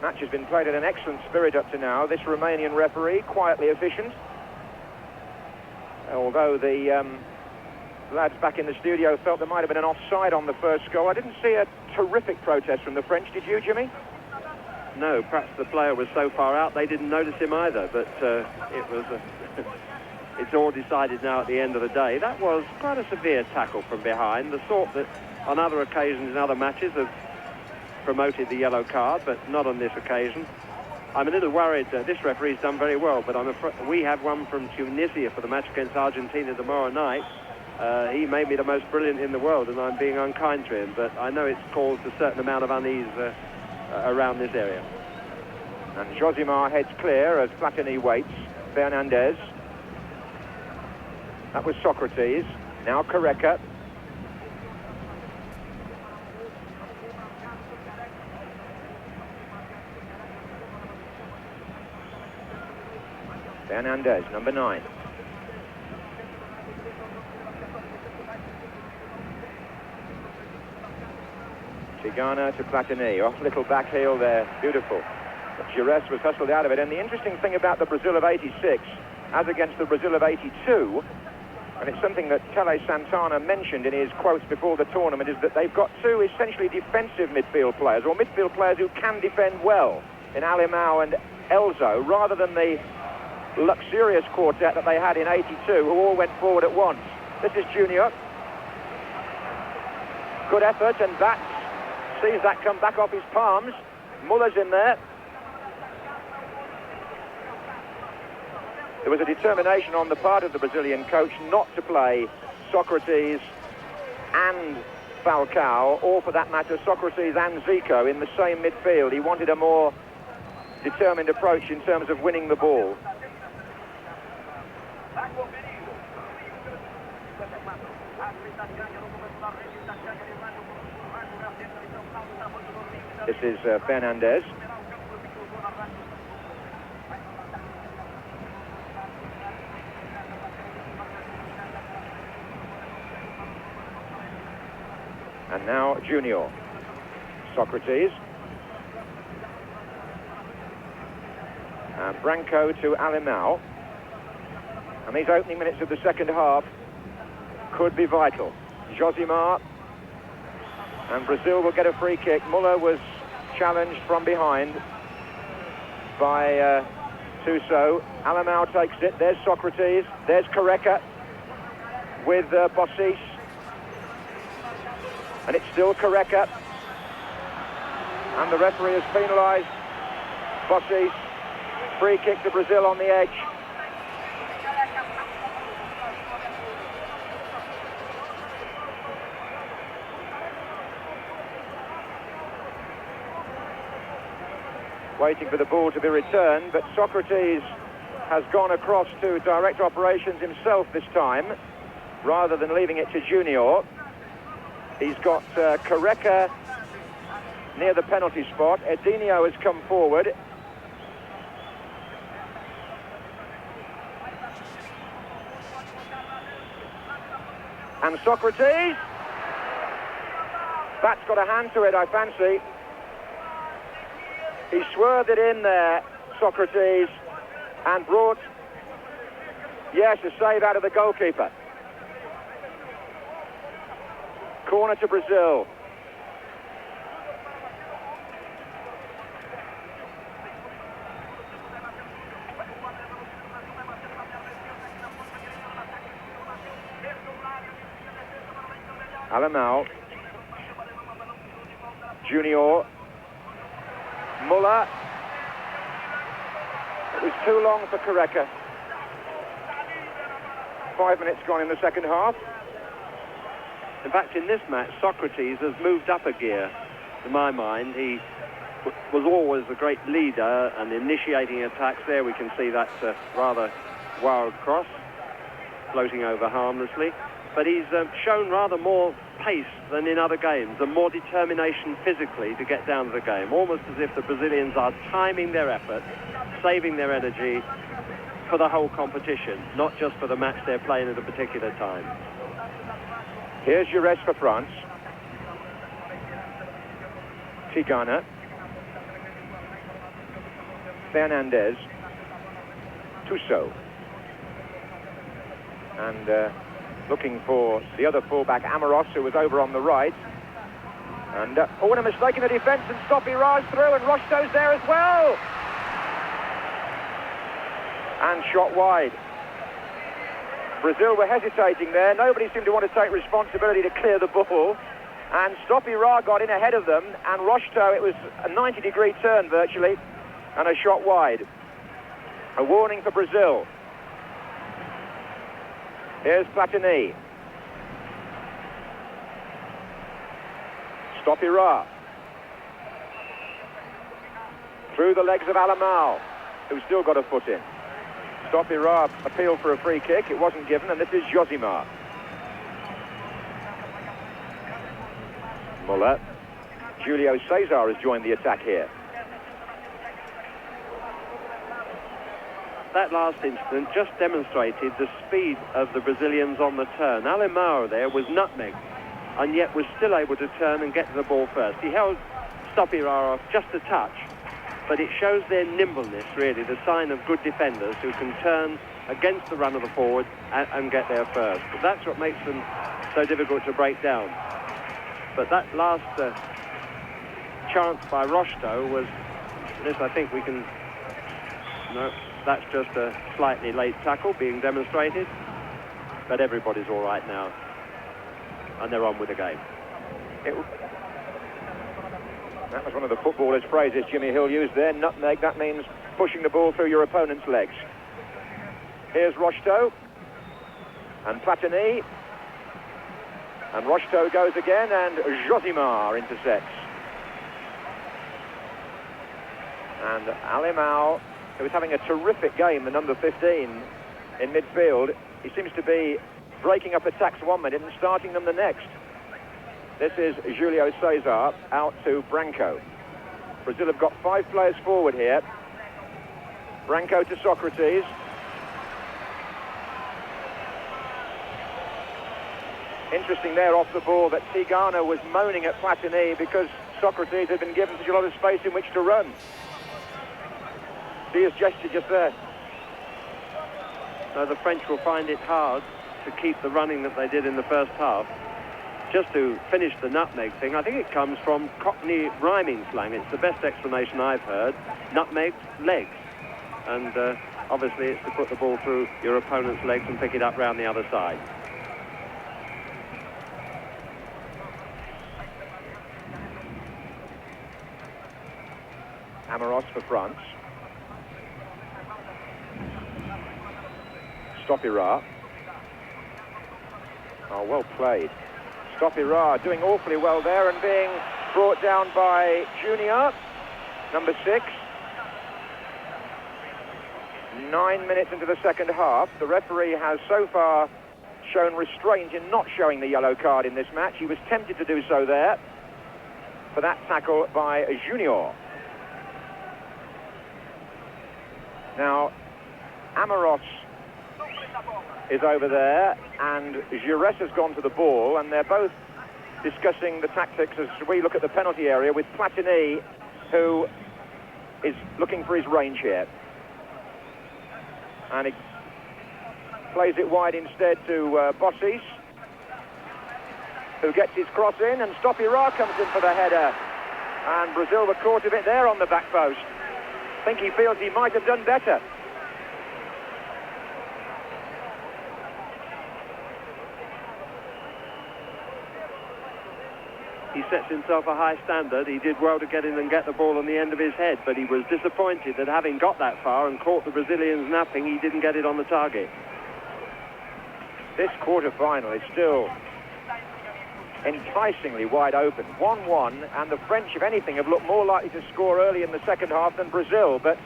A: Match has been played in an excellent spirit up to now. This Romanian referee, quietly efficient. Although the lads back in the studio felt there might have been an offside on the first goal. I didn't see a terrific protest from the French, did you, Jimmy?
B: No, perhaps the player was so far out they didn't notice him either, but it was it's all decided now at the end of the day. That was quite a severe tackle from behind, the sort that on other occasions in other matches have promoted the yellow card, but not on this occasion. I'm a little worried. This referee's done very well, but we have one from Tunisia for the match against Argentina tomorrow night. He may be the most brilliant in the world, and I'm being unkind to him, but I know it's caused a certain amount of unease around this area.
A: And Josimar heads clear as Platini waits. Fernandez. That was Socrates. Now Careca. Fernandez, number 9. Tigana to Platini. Off little back heel there. Beautiful. But Giresse was hustled out of it. And the interesting thing about the Brazil of 86, as against the Brazil of 82, and it's something that Tele Santana mentioned in his quotes before the tournament, is that they've got two essentially defensive midfield players, or midfield players who can defend well, in Alain and Elzo, rather than the luxurious quartet that they had in 82, who all went forward at once. This is Junior. Good effort, and Bats sees that come back off his palms. Muller's in there. There was a determination on the part of the Brazilian coach not to play Socrates and Falcao, or for that matter Socrates and Zico in the same midfield. He wanted a more determined approach in terms of winning the ball. This is Fernandez. And now Junior. Socrates. And Branco to Alain. And these opening minutes of the second half could be vital. Josimar. And Brazil will get a free kick. Muller was challenged from behind by Tuso. Alain takes it. There's Socrates. There's Careca with Bossis. And it's still Careca. And the referee has penalised Bossis. Free kick to Brazil on the edge. Waiting for the ball to be returned, but Socrates has gone across to direct operations himself this time, rather than leaving it to Junior. He's got Careca near the penalty spot. Edinho has come forward. And Socrates. That's got a hand to it, I fancy. He swerved it in there, Socrates, and brought, yes, a save out of the goalkeeper. Corner to Brazil. Alain. Junior. Muller. It was too long for Careca. 5 minutes gone in the second half.
B: In fact, in this match, Socrates has moved up a gear, to my mind. He was always a great leader and initiating attacks. There we can see that rather wild cross, floating over harmlessly. But he's shown rather more pace than in other games, and more determination physically to get down to the game, almost as if the Brazilians are timing their effort, saving their energy for the whole competition, not just for the match they're playing at a particular time.
A: Here's Giresse for France. Tigana. Fernandez. Tuso. And looking for the other fullback, Amoros, who was over on the right. And, oh, and a mistake in the defence, and Stoppy Raj through, and Rocheteau's there as well. And shot wide. Brazil were hesitating there. Nobody seemed to want to take responsibility to clear the ball. And Stoppy Ra got in ahead of them, and Rocheteau, it was a 90-degree turn virtually, and a shot wide. A warning for Brazil. Here's Platini. Stopira. Through the legs of Alain, who's still got a foot in. Stopira appealed for a free kick. It wasn't given, and this is Josimar. Muller. Julio Cesar has joined the attack here.
B: That last incident just demonstrated the speed of the Brazilians on the turn. Alain there was nutmegged, and yet was still able to turn and get to the ball first. He held Stopira off just a touch, but it shows their nimbleness, really, the sign of good defenders who can turn against the run of the forward and get there first. But that's what makes them so difficult to break down. But that last chance by Rocheteau was, this I think we can, no, that's just a slightly late tackle being demonstrated, but everybody's all right now, and they're on with the game.
A: That was one of the footballers' phrases Jimmy Hill used there, nutmeg. That means pushing the ball through your opponent's legs. Here's Rocheteau, and Platini, and Rocheteau goes again, and Josimar intercepts. And Alain, who is having a terrific game, the number 15 in midfield, he seems to be breaking up attacks 1 minute and starting them the next. This is Julio Cesar out to Branco. Brazil have got 5 players forward here. Branco to Socrates. Interesting there off the ball that Tigana was moaning at Platini because Socrates had been given such a lot of space in which to run. See his gesture just there.
B: So the French will find it hard to keep the running that they did in the first half. Just to finish the nutmeg thing, I think it comes from Cockney rhyming slang. It's the best explanation I've heard. Nutmeg, legs. And obviously it's to put the ball through your opponent's legs and pick it up round the other side.
A: Amoros for France. Stopira. Oh, well played. Stopira doing awfully well there and being brought down by Junior, number 6. 9 minutes into the second half. The referee has so far shown restraint in not showing the yellow card in this match. He was tempted to do so there for that tackle by Junior. Now, Amoros is over there, and Giresse has gone to the ball, and they're both discussing the tactics as we look at the penalty area with Platini, who is looking for his range here. And he plays it wide instead to Bossis, who gets his cross in, and Stopira comes in for the header. And Brazil were caught a bit there on the back post. I think he feels he might have done better.
B: He sets himself a high standard. He did well to get in and get the ball on the end of his head, but he was disappointed that having got that far and caught the Brazilians napping, he didn't get it on the target.
A: This quarter-final is still enticingly wide open. 1-1, and the French, if anything, have looked more likely to score early in the second half than Brazil, but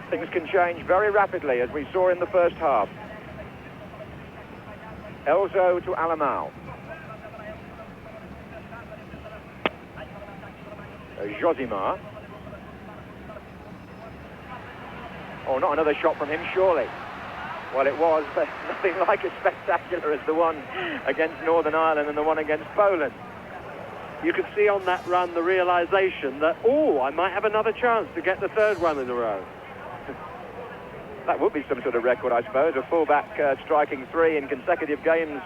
A: things can change very rapidly, as we saw in the first half. Elzo to Alain. Josimar. Oh, not another shot from him, surely. Well, it was, but nothing like as spectacular as the one against Northern Ireland and the one against Poland.
B: You could see on that run the realisation that, oh, I might have another chance to get the third one in a row.
A: That would be some sort of record, I suppose, a fullback striking 3 in consecutive games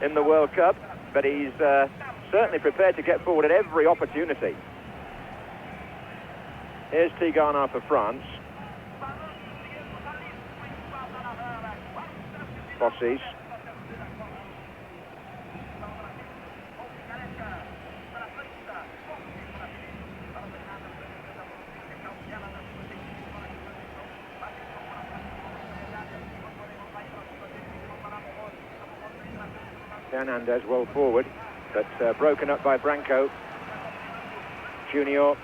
A: in the World Cup, but he's certainly prepared to get forward at every opportunity. Here's Tigana for France. Bossis. Fernandez well forward, but broken up by Branco. Junior.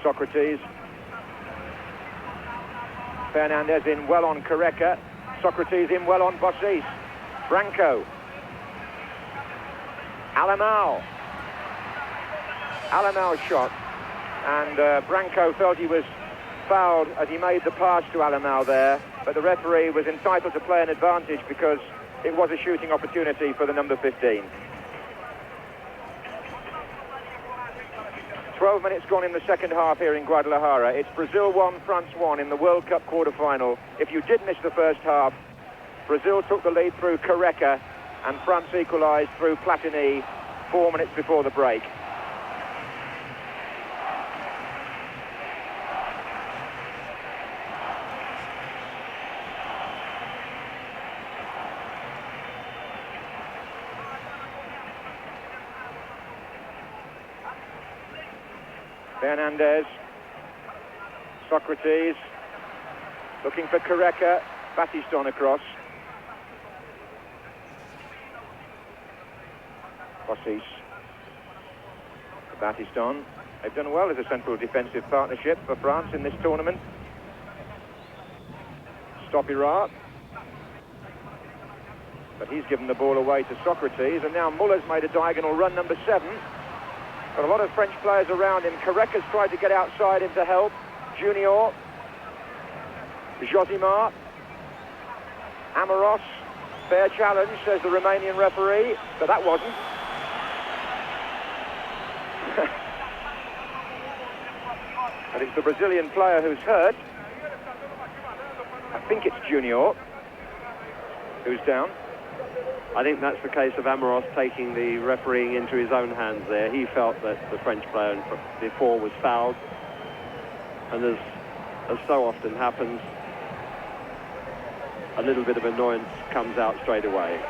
A: Socrates. Fernandez in well on Careca. Socrates in well on Bossis. Branco. Alain. Alain shot. And Branco felt he was fouled as he made the pass to Alain there. But the referee was entitled to play an advantage because it was a shooting opportunity for the number 15. 12 minutes gone in the second half here in Guadalajara. It's Brazil 1, France 1 in the World Cup quarter-final. If you did miss the first half, Brazil took the lead through Careca and France equalised through Platini 4 minutes before the break. Fernandez, Socrates, looking for Careca, Battiston across. Bossis, Battiston. They've done well as a central defensive partnership for France in this tournament. Stopira. But he's given the ball away to Socrates, and now Muller's made a diagonal run, number 7. Got a lot of French players around him. Careca's tried to get outside him to help. Junior. Josimar. Amoros. Fair challenge, says the Romanian referee, but that wasn't. And it's the Brazilian player who's hurt. I think it's Junior who's down.
B: I think that's the case of Amoros taking the refereeing into his own hands there. He felt that the French player before was fouled. And as so often happens, a little bit of annoyance comes out straight away.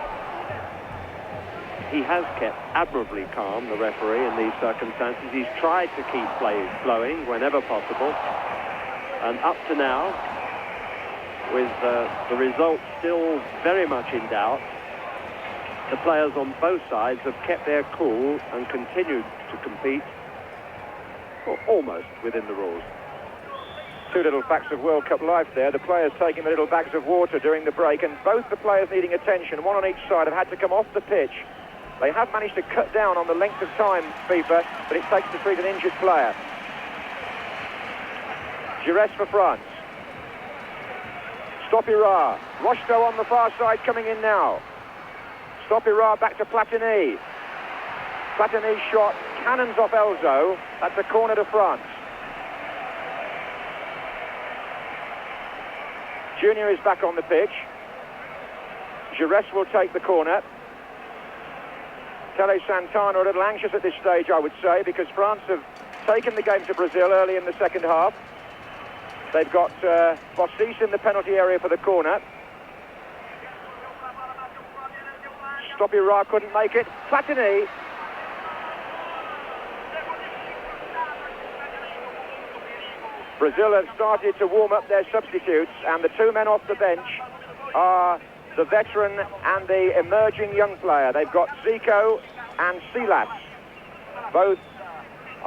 B: He has kept admirably calm, the referee, in these circumstances. He's tried to keep play flowing whenever possible. And up to now, with the result still very much in doubt, the players on both sides have kept their cool and continued to compete, well, almost within the rules.
A: Two little facts of World Cup life there. The players taking the little bags of water during the break, and both the players needing attention, one on each side, have had to come off the pitch. They have managed to cut down on the length of time, FIFA, that it takes to treat an injured player. Giresse for France. Stopira. Rocheteau on the far side coming in now. Stopira back to Platini. Platini's shot cannons off Elzo. That's a corner to France. Junior is back on the pitch. Giresse will take the corner. Tele Santana a little anxious at this stage, I would say, because France have taken the game to Brazil early in the second half. They've got Bossis in the penalty area for the corner. Stopira couldn't make it. Platini. Brazil have started to warm up their substitutes, and the two men off the bench are the veteran and the emerging young player. They've got Zico and Silas. Both,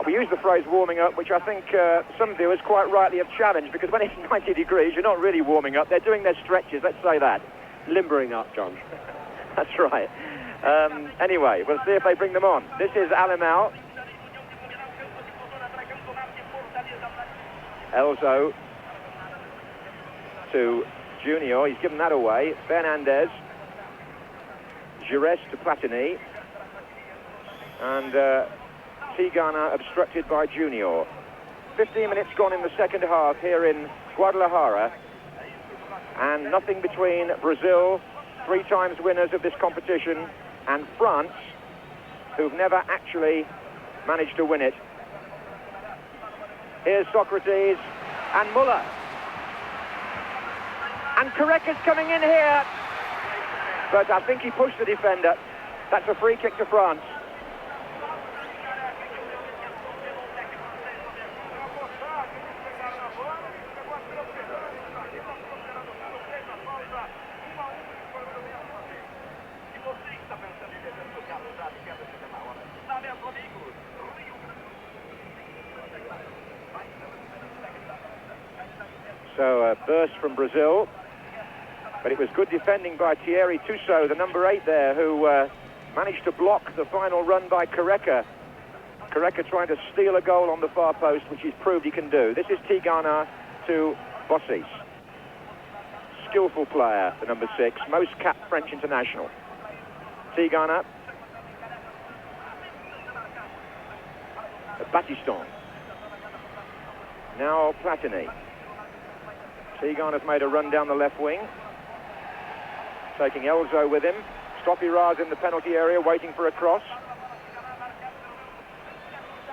A: we use the phrase warming up, which I think some viewers quite rightly have challenged, because when it's 90 degrees, you're not really warming up. They're doing their stretches, let's say that.
B: Limbering up, John.
A: That's right. Anyway, we'll see if they bring them on. This is Alain. Elzo to Junior. He's given that away. Fernandez. Giresse to Platini. And Tigana obstructed by Junior. 15 minutes gone in the second half here in Guadalajara. And nothing between Brazil, 3 times winners of this competition, and France, who've never actually managed to win it. Here's Socrates and Muller. And Careca's coming in here. But I think he pushed the defender. That's a free kick to France. So a burst from Brazil, but it was good defending by Thierry Tussaud, the number 8 there, who managed to block the final run by Careca. Careca trying to steal a goal on the far post, which he's proved he can do. This is Tigana to Bossis. Skillful player, the number 6, most capped French international. Tigana. Battiston. Now Platini. Tigana's made a run down the left wing. Taking Elzo with him. Stoppira's in the penalty area, waiting for a cross.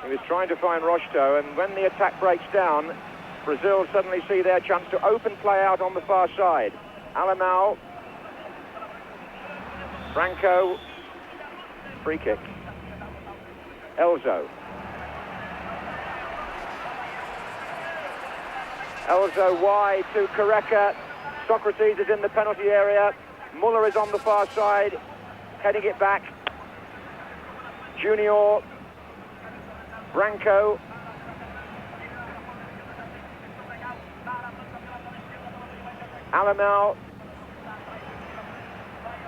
A: He was trying to find Rocheteau, and when the attack breaks down, Brazil suddenly see their chance to open play out on the far side. Alain, Franco, free kick. Elzo. Elzo wide to Careca. Socrates is in the penalty area. Muller is on the far side, heading it back. Junior, Branco. Alain.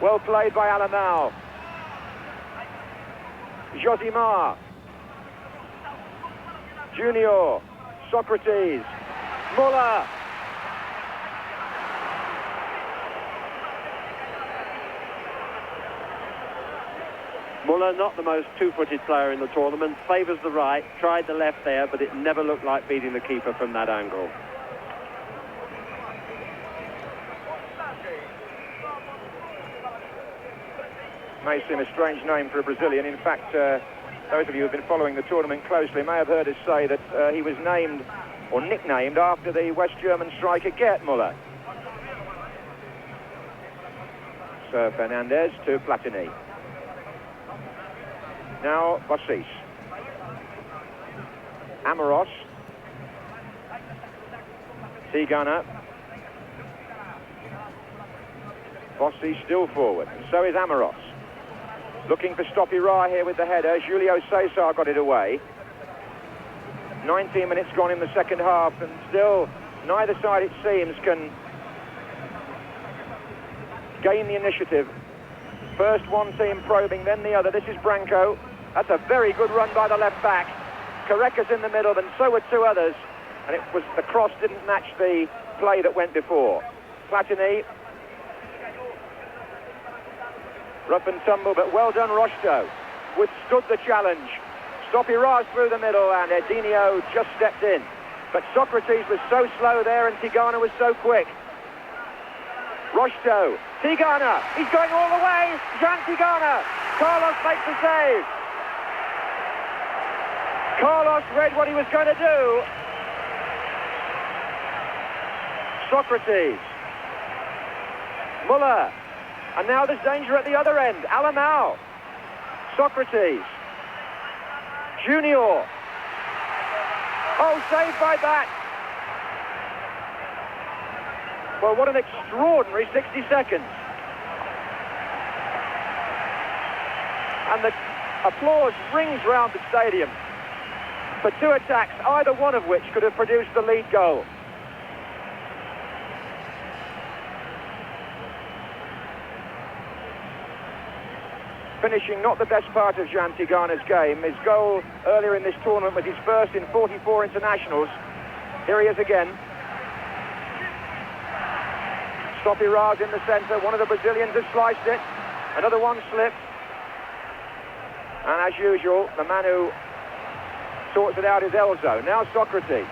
A: Well played by Alain. Josimar. Junior. Socrates. Muller.
B: Muller, not the most two-footed player in the tournament, favours the right, tried the left there, but it never looked like beating the keeper from that angle.
A: May seem a strange name for a Brazilian. In fact, those of you who have been following the tournament closely may have heard us say that he was named or nicknamed after the West German striker Gerd Muller. So Fernandez to Platini. Now Bossis. Amoros. Tigana. Bossis still forward, and so is Amoros. Looking for Stoppira here with the header. Julio Cesar got it away. 19 minutes gone in the second half, and still neither side, it seems, can gain the initiative. First one team probing, then the other. This is Branco. That's a very good run by the left back. Careca's in the middle, and so were 2 others. And it was the cross didn't match the play that went before. Platini. Rough and tumble, but well done, Rocheteau. Withstood the challenge. Stoppira's through the middle, and Edinho just stepped in. But Socrates was so slow there, and Tigana was so quick. Rocheteau. Tigana. He's going all the way. Jean Tigana. Carlos makes the save. Carlos read what he was going to do. Socrates. Muller. And now there's danger at the other end. Alain. Socrates. Junior. Oh, saved by that. Well, what an extraordinary 60 seconds. And the applause rings round the stadium for 2 attacks, either one of which could have produced the lead goal. Finishing not the best part of Jean Tigana's game. His goal earlier in this tournament was his first in 44 internationals. Here he is again. Stoppira's in the centre. One of the Brazilians has sliced it. Another one slipped. And as usual, the man who sorts it out is Elzo. Now Socrates.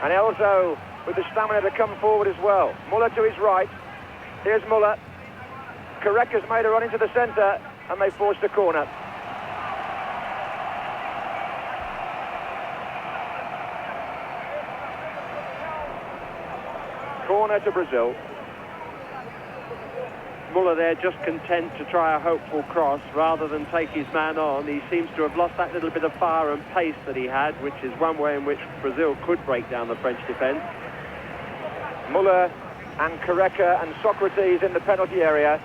A: And Elzo with the stamina to come forward as well. Muller to his right. Here's Muller. Careca's made a run into the centre, and they forced a corner. Corner to Brazil.
B: Muller there just content to try a hopeful cross rather than take his man on. He seems to have lost that little bit of fire and pace that he had, which is one way in which Brazil could break down the French defence.
A: Muller and Careca and Socrates in the penalty area.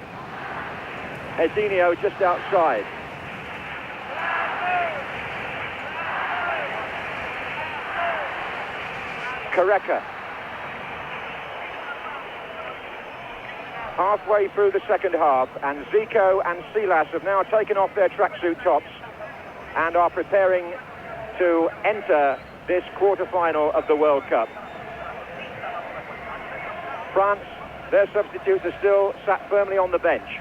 A: Edinho just outside. Careca. Halfway through the second half, and Zico and Silas have now taken off their tracksuit tops and are preparing to enter this quarter-final of the World Cup. France, their substitutes are still sat firmly on the bench.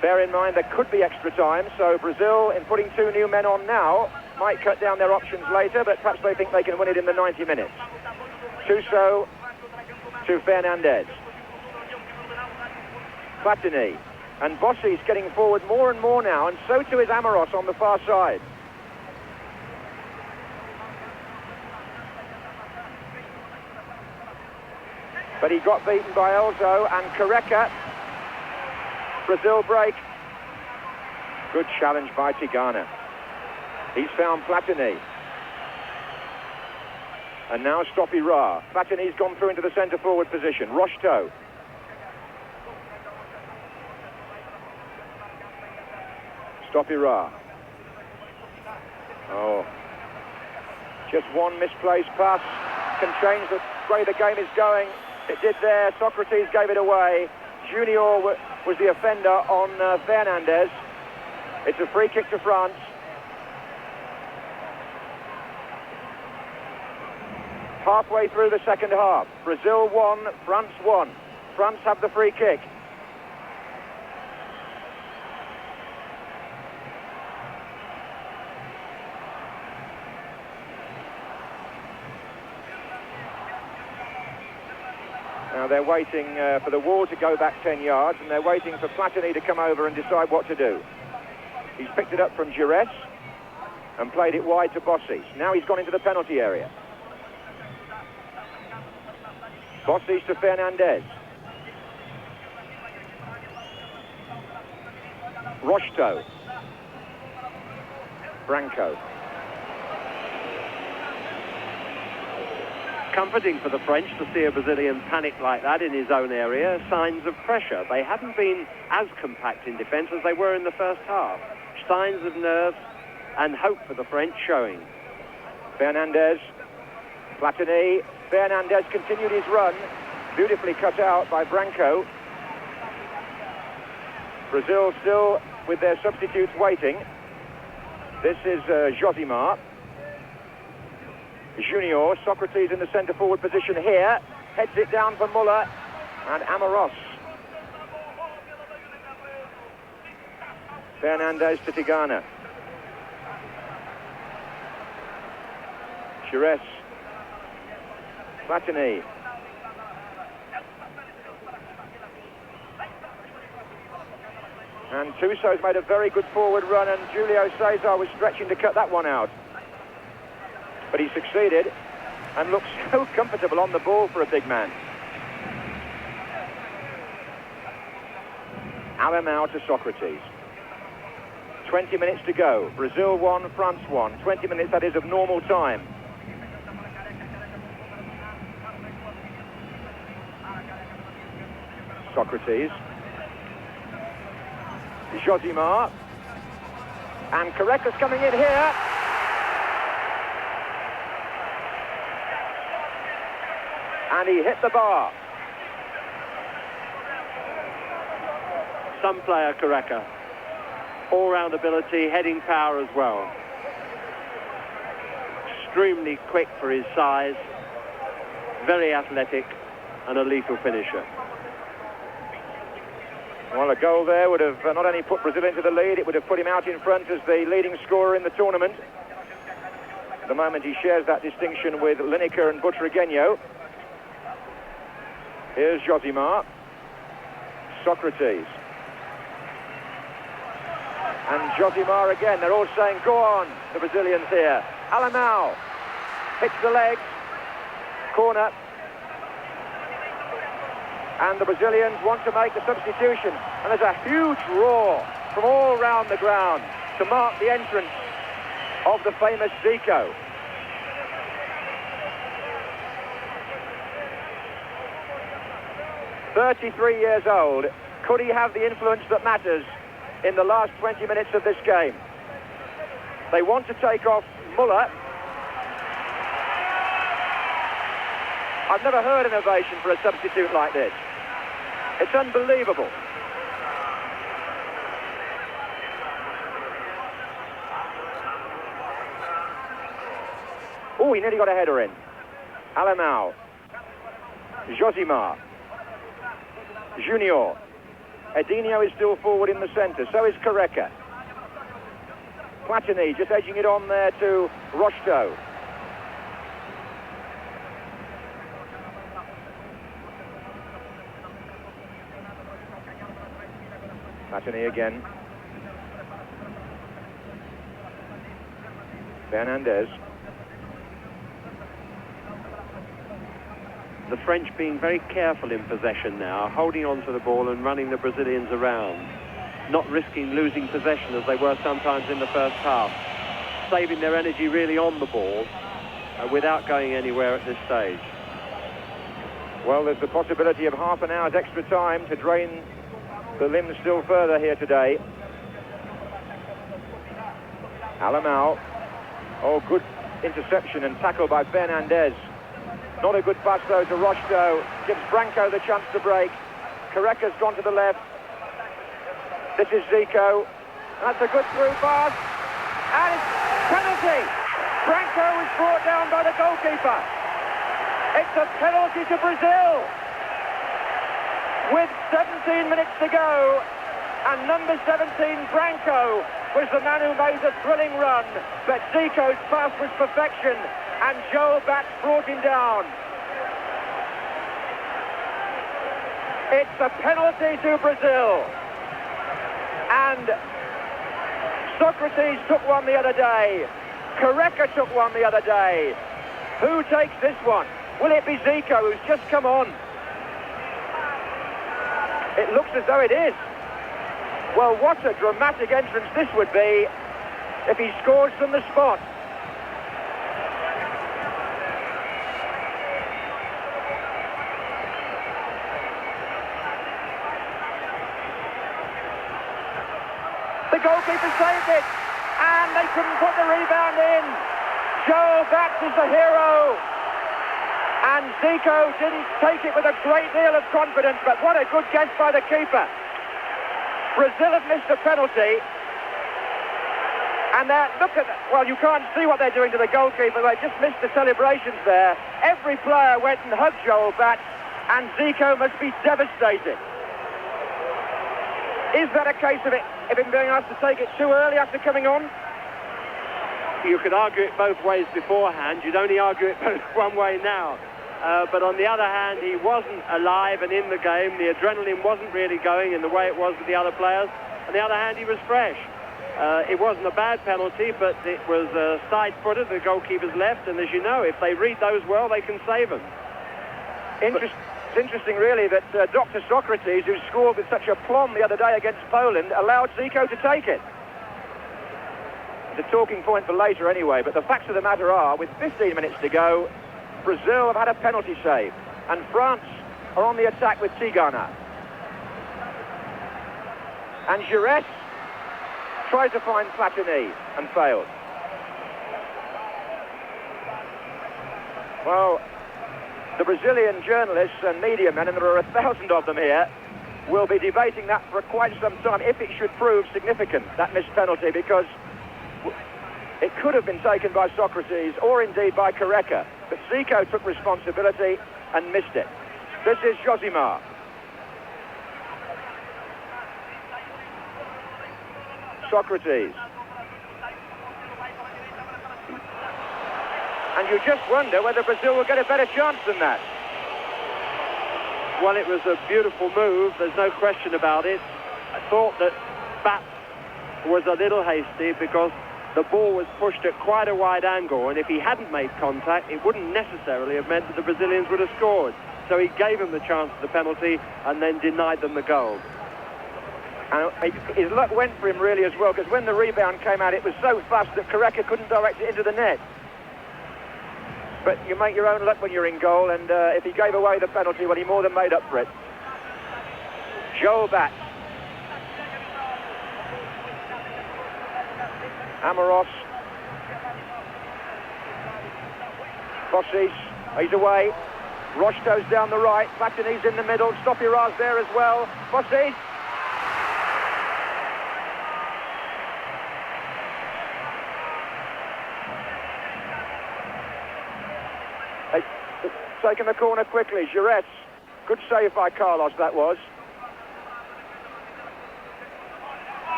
A: Bear in mind there could be extra time, so Brazil, in putting two new men on now, might cut down their options later, but perhaps they think they can win it in the 90 minutes. Tuso to Fernandez. Platini. And Bossi's getting forward more and more now, and so too is Amoros on the far side. But he got beaten by Elzo and Careca. Brazil break. Good challenge by Tigana. He's found Platini. And now Stopira. Platini's gone through into the centre-forward position. Rocheteau. Stopira. Oh. Just one misplaced pass can change the way the game is going. It did there. Socrates gave it away. Junior was the offender on Fernandez. It's a free kick to France. Halfway through the second half. Brazil 1, France 1. France have the free kick. Now they're waiting for the wall to go back 10 yards, and they're waiting for Platini to come over and decide what to do. He's picked it up from Giresse and played it wide to Bossi. Now he's gone into the penalty area. Bossi to Fernandez. Rocheteau. Branco.
B: Comforting for the French to see a Brazilian panic like that in his own area. Signs of pressure. They haven't been as compact in defence as they were in the first half. Signs of nerve and hope for the French showing.
A: Fernandez. Platini. Fernandez continued his run. Beautifully cut out by Branco. Brazil still with their substitutes waiting. This is Josimar. Junior, Socrates in the centre-forward position here. Heads it down for Muller and Amoros. Fernandez to Tigana. Giresse. Platini. And Tuso's made a very good forward run, and Julio Cesar was stretching to cut that one out. But he succeeded and looks so comfortable on the ball for a big man. Alain to Socrates. 20 minutes to go. Brazil 1, France 1. 20 minutes, that is, of normal time. Socrates. Josimar. And Careca's coming in here. And he hit the bar.
B: Some player, Careca. All-round ability, heading power as well. Extremely quick for his size. Very athletic and a lethal finisher.
A: Well, a goal there would have not only put Brazil into the lead, it would have put him out in front as the leading scorer in the tournament. At the moment he shares that distinction with Lineker and Butragueño. Here's Josimar. Socrates. And Josimar again. They're all saying, go on, the Brazilians here. Alain hits the legs. Corner. And the Brazilians want to make the substitution. And there's a huge roar from all round the ground to mark the entrance of the famous Zico. "33 years old. Could he have the influence that matters in the last 20 minutes of this game?" They want to take off Muller. I've never heard an ovation for a substitute like this. It's unbelievable. Oh, he nearly got a header in. Alain, Josimar, Junior. Edinho is still forward in the centre, so is Careca. Platini just edging it on there to Rocheteau. Platini again. Fernandez.
B: The French being very careful in possession now, holding on to the ball and running the Brazilians around, not risking losing possession as they were sometimes in the first half, saving their energy really on the ball without going anywhere at this stage.
A: Well, there's the possibility of half an hour's extra time to drain the limbs still further here today. Alain. Oh, good interception and tackle by Fernandez. Not a good pass, though, to Rocheteau. Gives Branco the chance to break. Careca's gone to the left. This is Zico. That's a good through pass. And it's penalty. Branco was brought down by the goalkeeper. It's a penalty to Brazil. With 17 minutes to go. And number 17, Branco, was the man who made the thrilling run. But Zico's pass was perfection. And Joe Bats brought him down. It's a penalty to Brazil. And Socrates took one the other day. Careca took one the other day. Who takes this one? Will it be Zico, who's just come on? It looks as though it is. Well, what a dramatic entrance this would be if he scores from the spot. The goalkeeper saved it, and they couldn't put the rebound in. Joe Bats is the hero, and Zico didn't take it with a great deal of confidence, but what a good guess by the keeper. Brazil have missed a penalty, and look at that. Well, you can't see what they're doing to the goalkeeper. They just missed the celebrations there. Every player went and hugged Joe Bats, and Zico must be devastated. Is that a case of him being asked to take it too early after coming on?
B: You could argue it both ways beforehand. You'd only argue it both one way now. But on the other hand, he wasn't alive and in the game. The adrenaline wasn't really going in the way it was with the other players. On the other hand, he was fresh. It wasn't a bad penalty, but it was side-footed, the goalkeeper's left. And as you know, if they read those well, they can save them.
A: It's interesting, really, that Dr. Socrates, who scored with such aplomb the other day against Poland, allowed Zico to take it. It's a talking point for later anyway, but the facts of the matter are, with 15 minutes to go, Brazil have had a penalty save, and France are on the attack with Tigana. And Giresse tried to find Platini and failed. Well, the Brazilian journalists and media men, and there are 1,000 of them here, will be debating that for quite some time, if it should prove significant, that missed penalty, because it could have been taken by Socrates or indeed by Careca, but Zico took responsibility and missed it. This is Josimar. Socrates. And you just wonder whether Brazil will get a better chance than that.
B: Well, it was a beautiful move, there's no question about it. I thought that Bats was a little hasty because the ball was pushed at quite a wide angle, and if he hadn't made contact, it wouldn't necessarily have meant that the Brazilians would have scored. So he gave them the chance of the penalty and then denied them the goal.
A: And his luck went for him really as well, because when the rebound came out, it was so fast that Careca couldn't direct it into the net. But you make your own luck when you're in goal, and if he gave away the penalty, well, he more than made up for it. Joe Bats. Amoros. Bossis. He's away. Rocheteau's down the right, Platini's in the middle, Stopira's there as well. Bossi. They've taken the corner quickly, Giresse. Good save by Carlos, that was.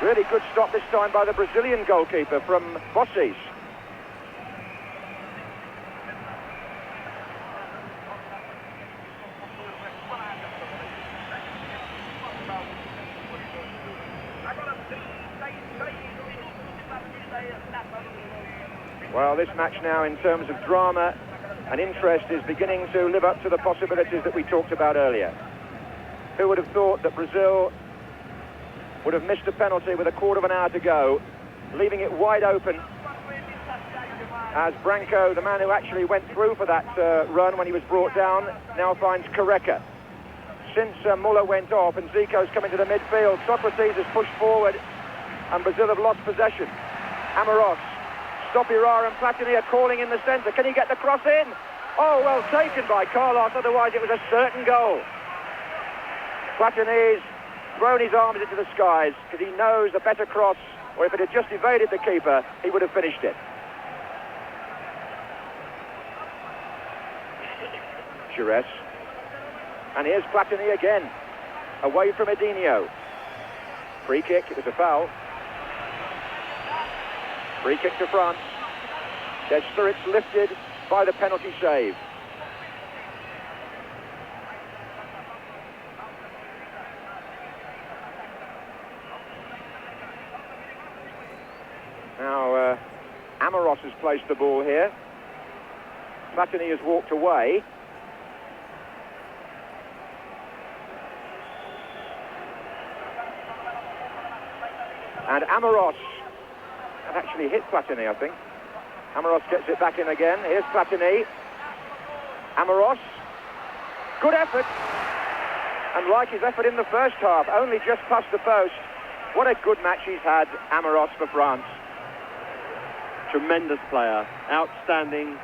A: Really good stop this time by the Brazilian goalkeeper from Bossis. Well, this match now, in terms of drama and interest, is beginning to live up to the possibilities that we talked about earlier. Who would have thought that Brazil would have missed a penalty with a quarter of an hour to go, leaving it wide open as Branco, the man who actually went through for that run when he was brought down, now finds Careca. Since Muller went off and Zico's coming to the midfield, Socrates has pushed forward and Brazil have lost possession. Amaros, Stopira and Platini are calling in the centre. Can he get the cross in? Oh, well taken by Carlos, otherwise it was a certain goal. Platini's thrown his arms into the skies because he knows a better cross, or if it had just evaded the keeper, he would have finished it. Giresse. And here's Platini again, away from Edinho. Free kick, it was a foul. Free kick to France. Their spirits lifted by the penalty save. Now, Amaros has placed the ball here. Platini has walked away. And Amaros had actually hit Platini, I think. Amaros gets it back in again. Here's Platini. Amaros. Good effort. And like his effort in the first half, only just past the post. What a good match he's had, Amaros, for France.
B: Tremendous player, outstanding.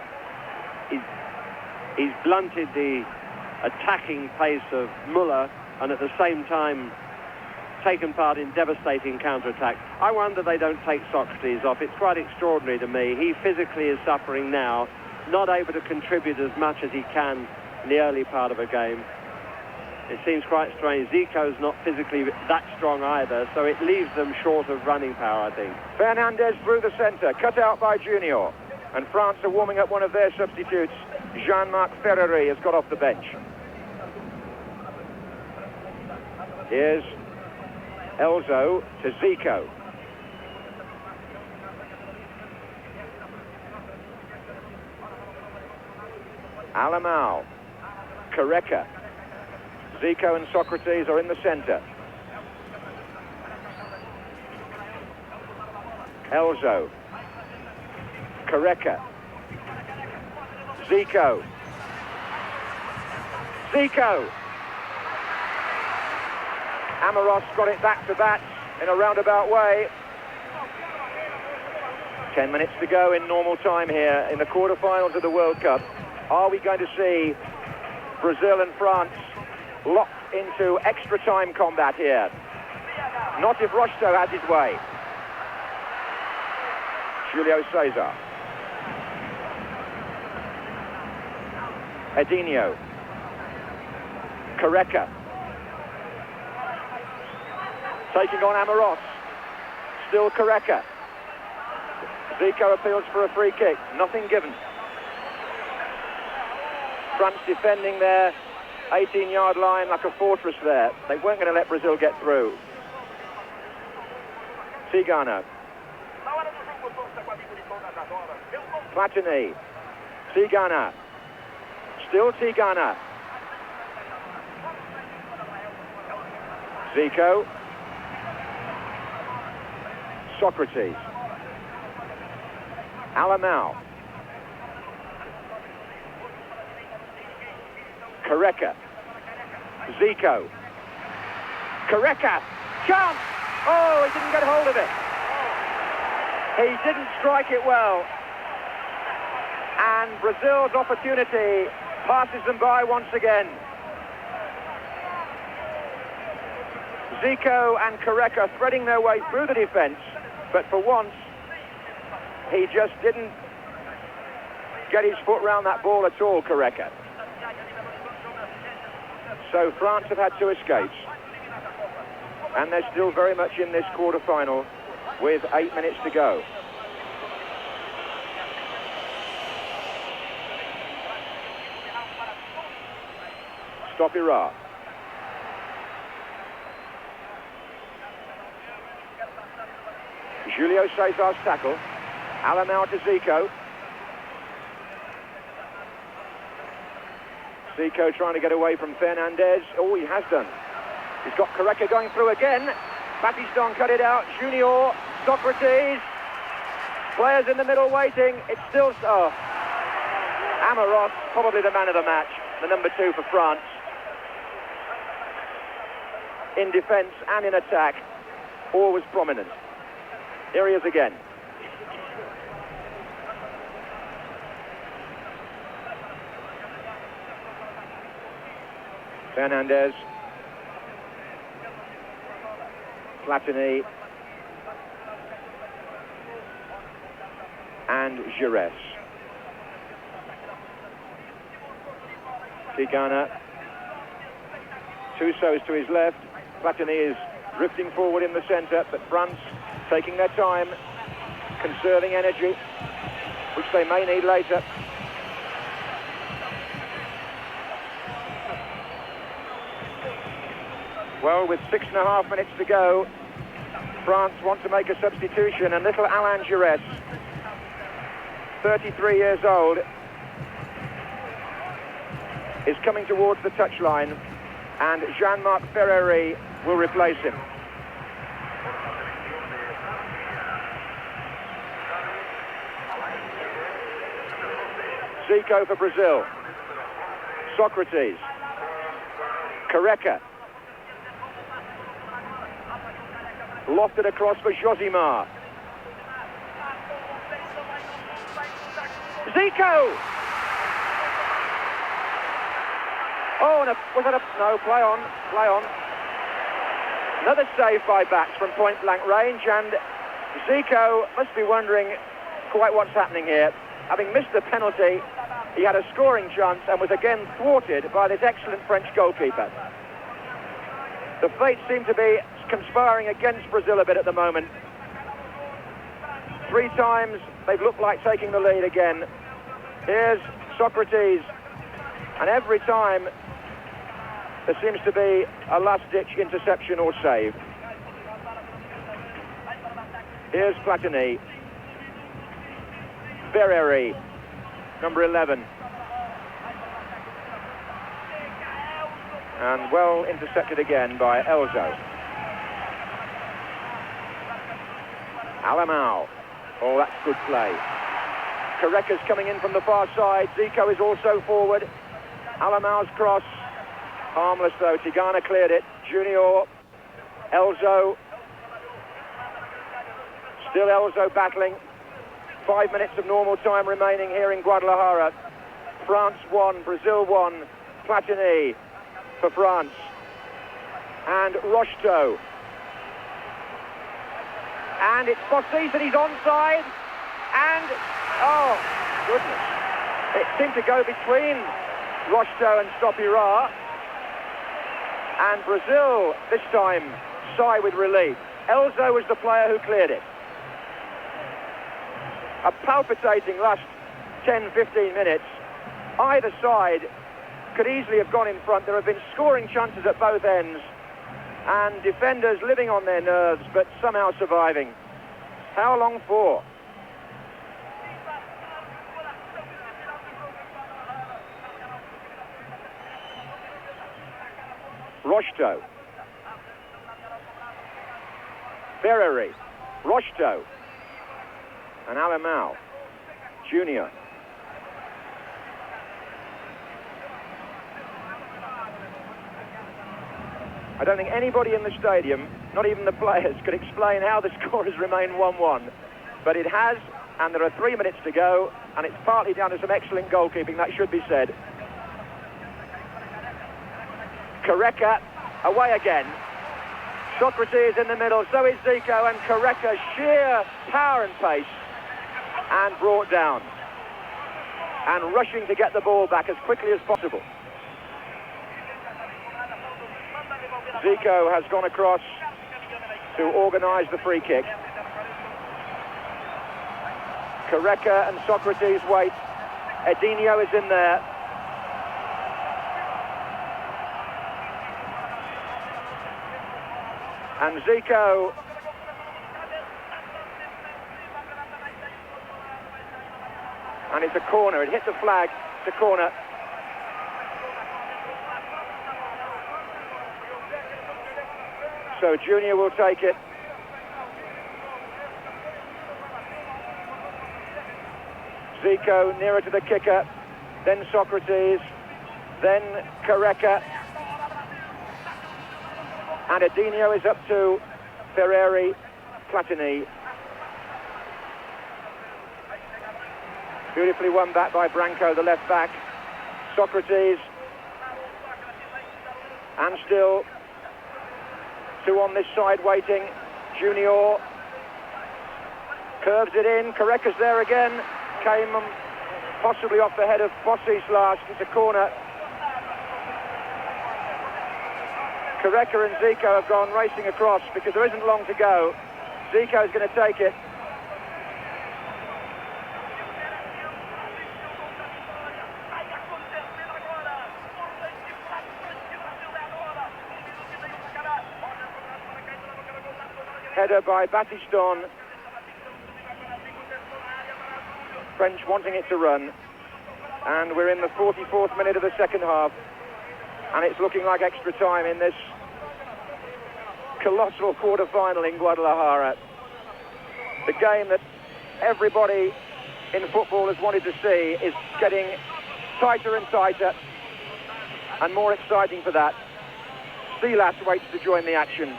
B: He's blunted the attacking pace of Muller and at the same time taken part in devastating counter-attack. I wonder they don't take Socrates off. It's quite extraordinary to me. He physically is suffering now, not able to contribute as much as he can in the early part of a game. It seems quite strange. Zico's not physically that strong either, so it leaves them short of running power, I think.
A: Fernandez through the centre, cut out by Junior. And France are warming up one of their substitutes. Jean-Marc Ferreri has got off the bench. Here's Elzo to Zico. Alain, Careca. Zico and Socrates are in the centre. Elzo. Careca. Zico. Zico. Amaros got it back to bat in a roundabout way. 10 minutes to go in normal time here in the quarterfinals of the World Cup. Are we going to see Brazil and France locked into extra time combat here? Not if Rocheteau has his way. Julio Cesar. Edinho. Careca. Taking on Amaros. Still Careca. Zico appeals for a free kick. Nothing given. France defending their 18-yard line like a fortress there. They weren't going to let Brazil get through. Tigana. Platini. Tigana. Still Tigana. Zico. Socrates. Alain. Careca. Zico. Careca. Chance! Oh, he didn't get hold of it. He didn't strike it well. And Brazil's opportunity passes them by once again. Zico and Careca threading their way through the defence, but for once, he just didn't get his foot round that ball at all, Careca. So France have had 2 escapes, and they're still very much in this quarter-final with 8 minutes to go. Stopira. Julio Cesar's tackle. Alain to Zico. Zico trying to get away from Fernandez. Oh, he has done. He's got Careca going through again. Battiston cut it out. Junior, Socrates. Players in the middle waiting. It's still... Oh. Amaros, probably the man of the match. The number 2 for France. In defence and in attack, always prominent. Here he is again. Fernandez. Platini. And Giresse. Tigana. Tussaud's to his left. Platini is drifting forward in the centre, but France taking their time, conserving energy, which they may need later. Well, with 6.5 minutes to go, France want to make a substitution, and little Alain Giresse, 33 years old, is coming towards the touchline, and Jean-Marc Ferreri will replace him. Zico for Brazil. Socrates. Careca. Lofted across for Josimar. Zico! Oh, and was that a... No, play on, play on. Another save by backs from point-blank range, and Zico must be wondering quite what's happening here. Having missed the penalty, he had a scoring chance and was again thwarted by this excellent French goalkeeper. The fates seem to be conspiring against Brazil a bit at the moment. 3 times they've looked like taking the lead again. Here's Socrates, and every time there seems to be a last-ditch interception or save. Here's Platini. Ferreri, number 11. And well intercepted again by Elzo. Alain. Oh, that's good play. Careca's coming in from the far side. Zico is also forward. Alain's cross. Harmless though. Tigana cleared it. Junior. Elzo. Still Elzo battling. 5 minutes of normal time remaining here in Guadalajara. France 1, Brazil 1. Platini for France. And Rocheteau. And it's Bossis, and he's onside. And, oh, goodness. It seemed to go between Rocheteau and Stopira. And Brazil, this time, sigh with relief. Elzo was the player who cleared it. A palpitating last 10-15 minutes. Either side could easily have gone in front. There have been scoring chances at both ends, and defenders living on their nerves, but somehow surviving. How long for? Rocheteau. Ferreri. Rocheteau. And Alain Junior. I don't think anybody in the stadium, not even the players, could explain how the score has remained 1-1. But it has, and there are 3 minutes to go, and it's partly down to some excellent goalkeeping, that should be said. Careca away again. Socrates in the middle, so is Zico, and Careca, sheer power and pace, and brought down. And rushing to get the ball back as quickly as possible. Zico has gone across to organise the free kick. Careca and Socrates wait. Edinho is in there. And Zico and it's a corner. It hit the flag. It's a corner. So Junior will take it. Zico nearer to the kicker, then Socrates, then Careca, and Edinho is up to Platini. Beautifully won back by Branco, the left back. Socrates, and still two on this side waiting. Junior curves it in. Careca's there again. Came possibly off the head of Bossis last. It's a corner. Careca and Zico have gone racing across because there isn't long to go. Zico's going to take it. Header by Battiston. French wanting it to run. And we're in the 44th minute of the second half. And it's looking like extra time in this colossal quarter-final in Guadalajara. The game that everybody in football has wanted to see is getting tighter and tighter and more exciting for that. Silas waits to join the action.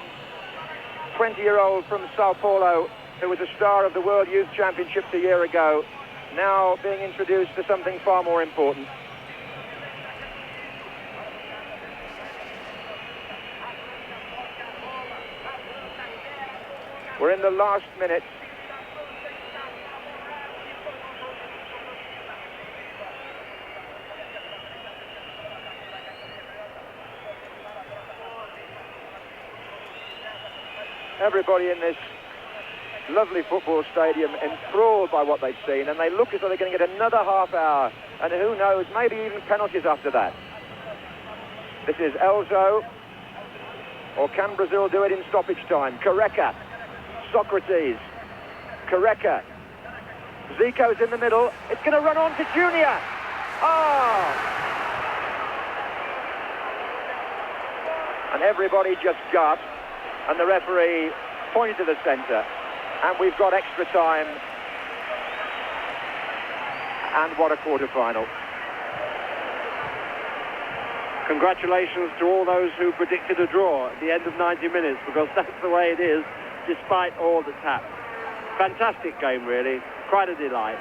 A: 20-year-old from Sao Paulo, who was a star of the World Youth Championships a year ago, now being introduced to something far more important. We're in the last minute. Everybody in this lovely football stadium enthralled by what they've seen, and they look as though they're going to get another half hour, and who knows, maybe even penalties after that. This is Elzo, or can Brazil do it in stoppage time? Careca, Socrates, Careca, Zico's in the middle. It's going to run on to Junior. Oh! And everybody just gasped, and the referee pointed to the centre, and we've got extra time. And what a quarter-final.
B: Congratulations to all those who predicted a draw at the end of 90 minutes, because that's the way it is, despite all that's happened. Fantastic game, really. Quite a delight.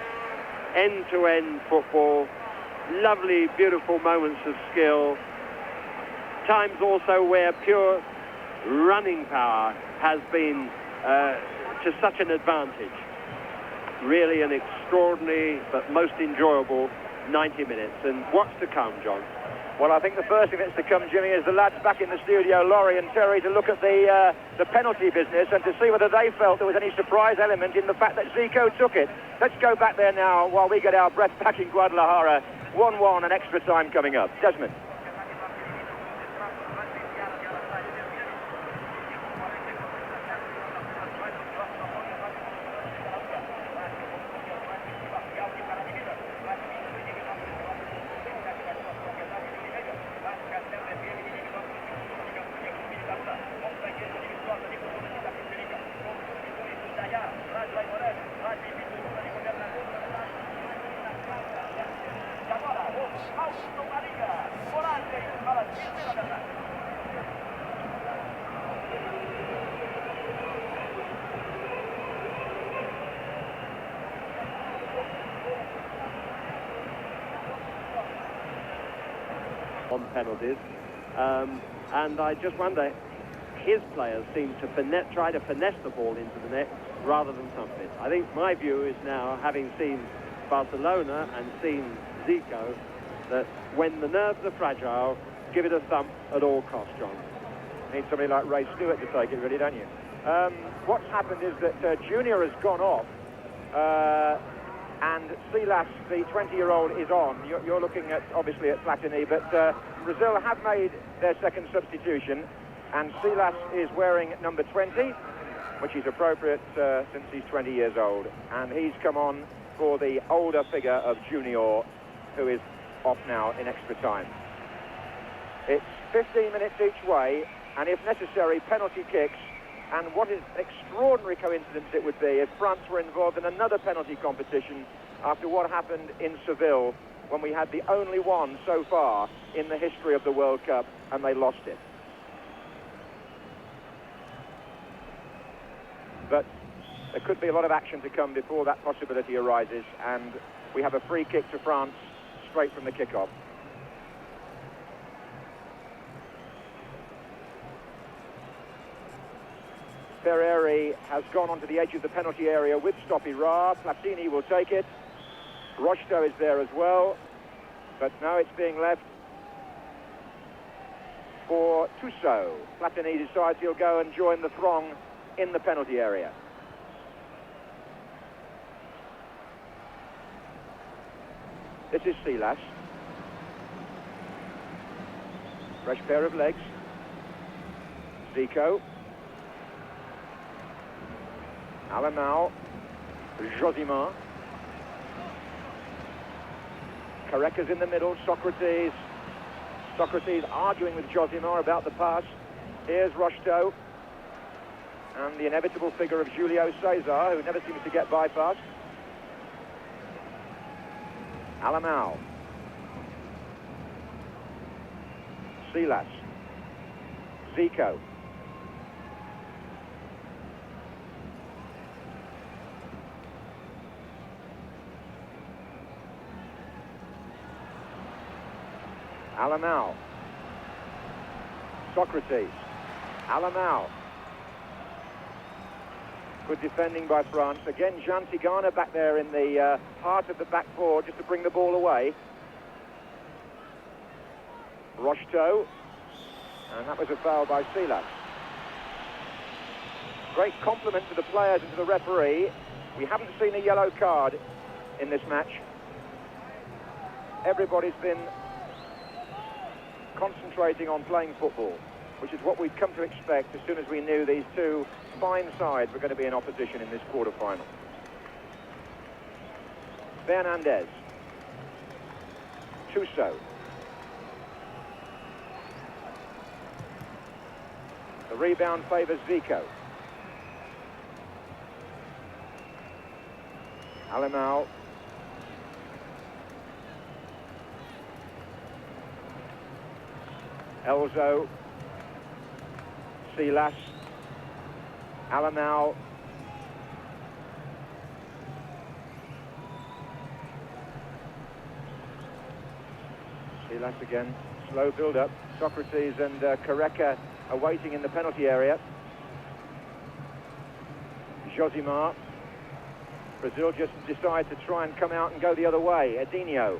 B: End-to-end football. Lovely, beautiful moments of skill. Times also where pure running power has been to such an advantage. Really an extraordinary but most enjoyable 90 minutes. And what's to come, John?
A: Well, I think the first thing that's to come, Jimmy, is the lads back in the studio, Laurie and Terry, to look at the penalty business and to see whether they felt there was any surprise element in the fact that Zico took it. Let's go back there now while we get our breath back in Guadalajara. 1-1 and extra time coming up. Desmond.
B: On penalties. And I just wonder, his players seem to try to finesse the ball into the net rather than thump it. I think my view is now, having seen Barcelona and seen Zico, that when the nerves are fragile, give it a thump at all costs, John.
A: Need somebody like Ray Stewart to take it, really, don't you? What's happened is that Junior has gone off, and Silas, the 20-year-old, is on. You're looking at, obviously, at Platini, but Brazil have made their second substitution, and Silas is wearing number 20, which is appropriate since he's 20 years old, and he's come on for the older figure of Junior, who is off now in extra time. It's 15 minutes each way, and if necessary, penalty kicks. And what an extraordinary coincidence it would be if France were involved in another penalty competition after what happened in Seville, when we had the only one so far in the history of the World Cup, and they lost it. But there could be a lot of action to come before that possibility arises, and we have a free kick to France straight from the kickoff. Ferreri has gone onto the edge of the penalty area with Stoppi-Ra. Platini will take it. Rocheteau is there as well, but now it's being left for Tussaud. Platini decides he'll go and join the throng in the penalty area. This is Silas. Fresh pair of legs. Zico. Alain, Josimar. Careca's in the middle. Socrates arguing with Josimar about the pass. Here's Rocheteau. And the inevitable figure of Julio Cesar, who never seems to get bypassed. Alain. Silas. Zico. Alain. Socrates. Alain. Good defending by France. Again, Jean Tigana back there in the heart of the back four just to bring the ball away. Rocheteau. And that was a foul by Silas. Great compliment to the players and to the referee. We haven't seen a yellow card in this match. Everybody's been concentrating on playing football, which is what we'd come to expect as soon as we knew these two fine sides were going to be in opposition in this quarter-final. Fernandez. Tussaud. The rebound favours Zico. Alain. Elzo. Silas. Alain. Silas again. Slow build-up. Socrates and Careca are waiting in the penalty area. Josimar. Brazil just decide to try and come out and go the other way. Edinho.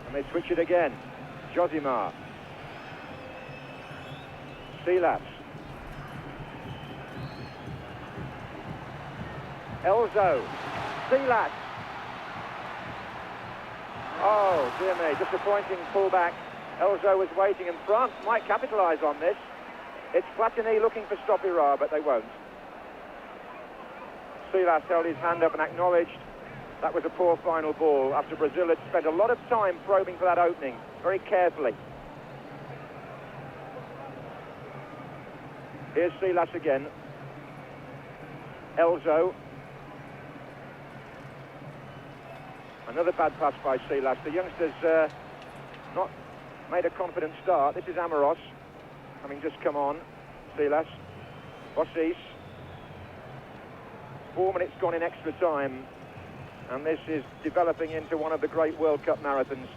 A: And they switch it again. Josimar. Silas. Elzo. Silas. Oh, dear me, disappointing pullback. Elzo was waiting, and France might capitalise on this. It's Platini looking for Stoppi-Ra, but they won't. Silas held his hand up and acknowledged that was a poor final ball after Brazil had spent a lot of time probing for that opening, very carefully. Here's Silas again. Elzo. Another bad pass by Silas. The youngsters not made a confident start. This is Amoros, having just come on. Silas. Bossis. 4 minutes gone in extra time, and this is developing into one of the great World Cup marathons.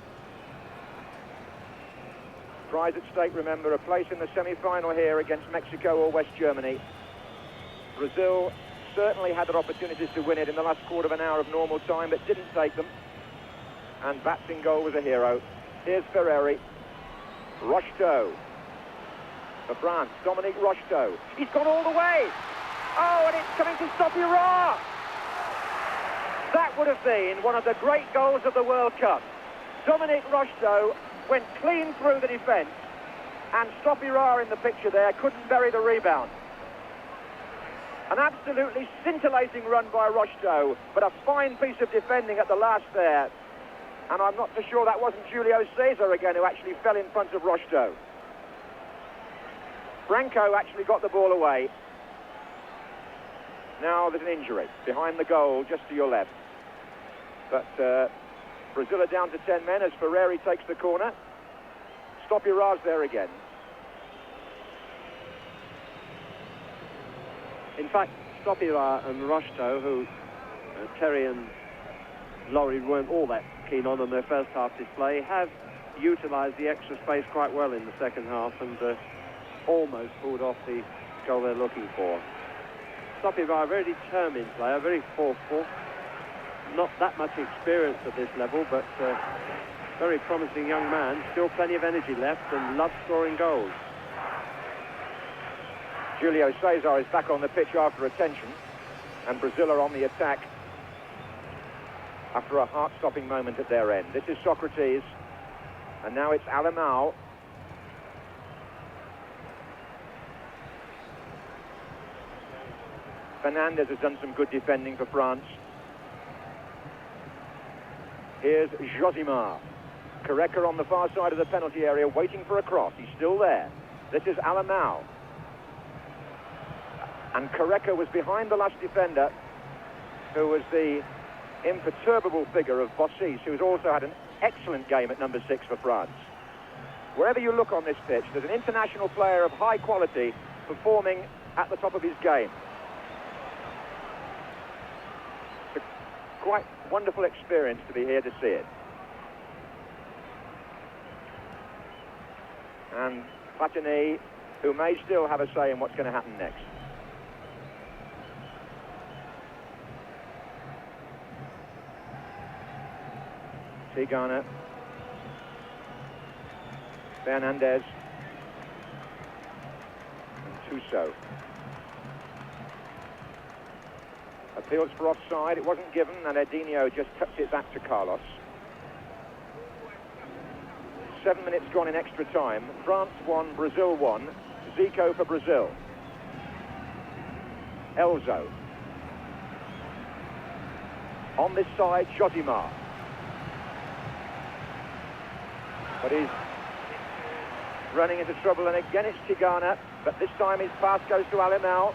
A: Prize at stake, remember, a place in the semi-final here against Mexico or West Germany. Brazil certainly had their opportunities to win it in the last quarter of an hour of normal time, but didn't take them. And Bats in goal was a hero. Here's Ferreri. Rocheteau. For France, Dominique Rocheteau. He's gone all the way. Oh, and it's coming to Stopira. That would have been one of the great goals of the World Cup. Dominique Rocheteau went clean through the defence, and Stopira in the picture there couldn't bury the rebound. An absolutely scintillating run by Rocheteau, but a fine piece of defending at the last there. And I'm not so sure that wasn't Julio Cesar again who actually fell in front of Rocheteau. Branco actually got the ball away. Now there's an injury behind the goal, just to your left. But Brazil are down to 10 men as Ferreri takes the corner. Stopira's there again.
B: In fact, Stopira and Rocheteau, who Terry and Laurie weren't all that keen on their first half display, have utilised the extra space quite well in the second half and almost pulled off the goal they're looking for. Stopira, a very determined player, very forceful, not that much experience at this level, but very promising young man, still plenty of energy left and loves scoring goals.
A: Julio Cesar is back on the pitch after attention, and Brazil are on the attack after a heart-stopping moment at their end. This is Socrates, and now it's Alain. Fernandez has done some good defending for France. Here's Josimar. Careca on the far side of the penalty area, waiting for a cross. He's still there. This is Alain. And Careca was behind the last defender, who was the imperturbable figure of Bossis, who's also had an excellent game at number 6 for France. Wherever you look on this pitch, there's an international player of high quality performing at the top of his game. It's a quite wonderful experience to be here to see it. And Platini, who may still have a say in what's going to happen next. Tigana, Fernandez, and Tuso. Appeals for offside, it wasn't given, and Edinho just touched it back to Carlos. 7 minutes gone in extra time. France 1, Brazil 1. Zico for Brazil. Elzo. On this side, Josimar. But he's running into trouble, and again it's Tigana, but this time his pass goes to Alain.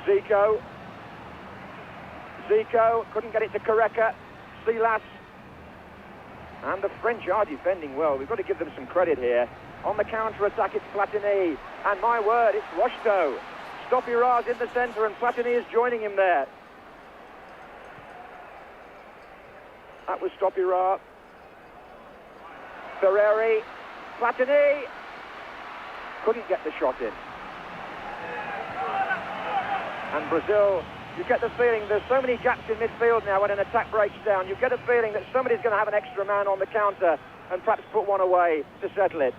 A: Zico couldn't get it to Careca. Silas. And the French are defending well. We've got to give them some credit here. On the counter-attack, it's Platini. And my word, it's Rocheteau. Stopira's in the centre, and Platini is joining him there. That was Stopira. Ferreri. Platini. Couldn't get the shot in. And Brazil, you get the feeling there's so many gaps in midfield now when an attack breaks down. You get a feeling that somebody's going to have an extra man on the counter and perhaps put one away to settle it.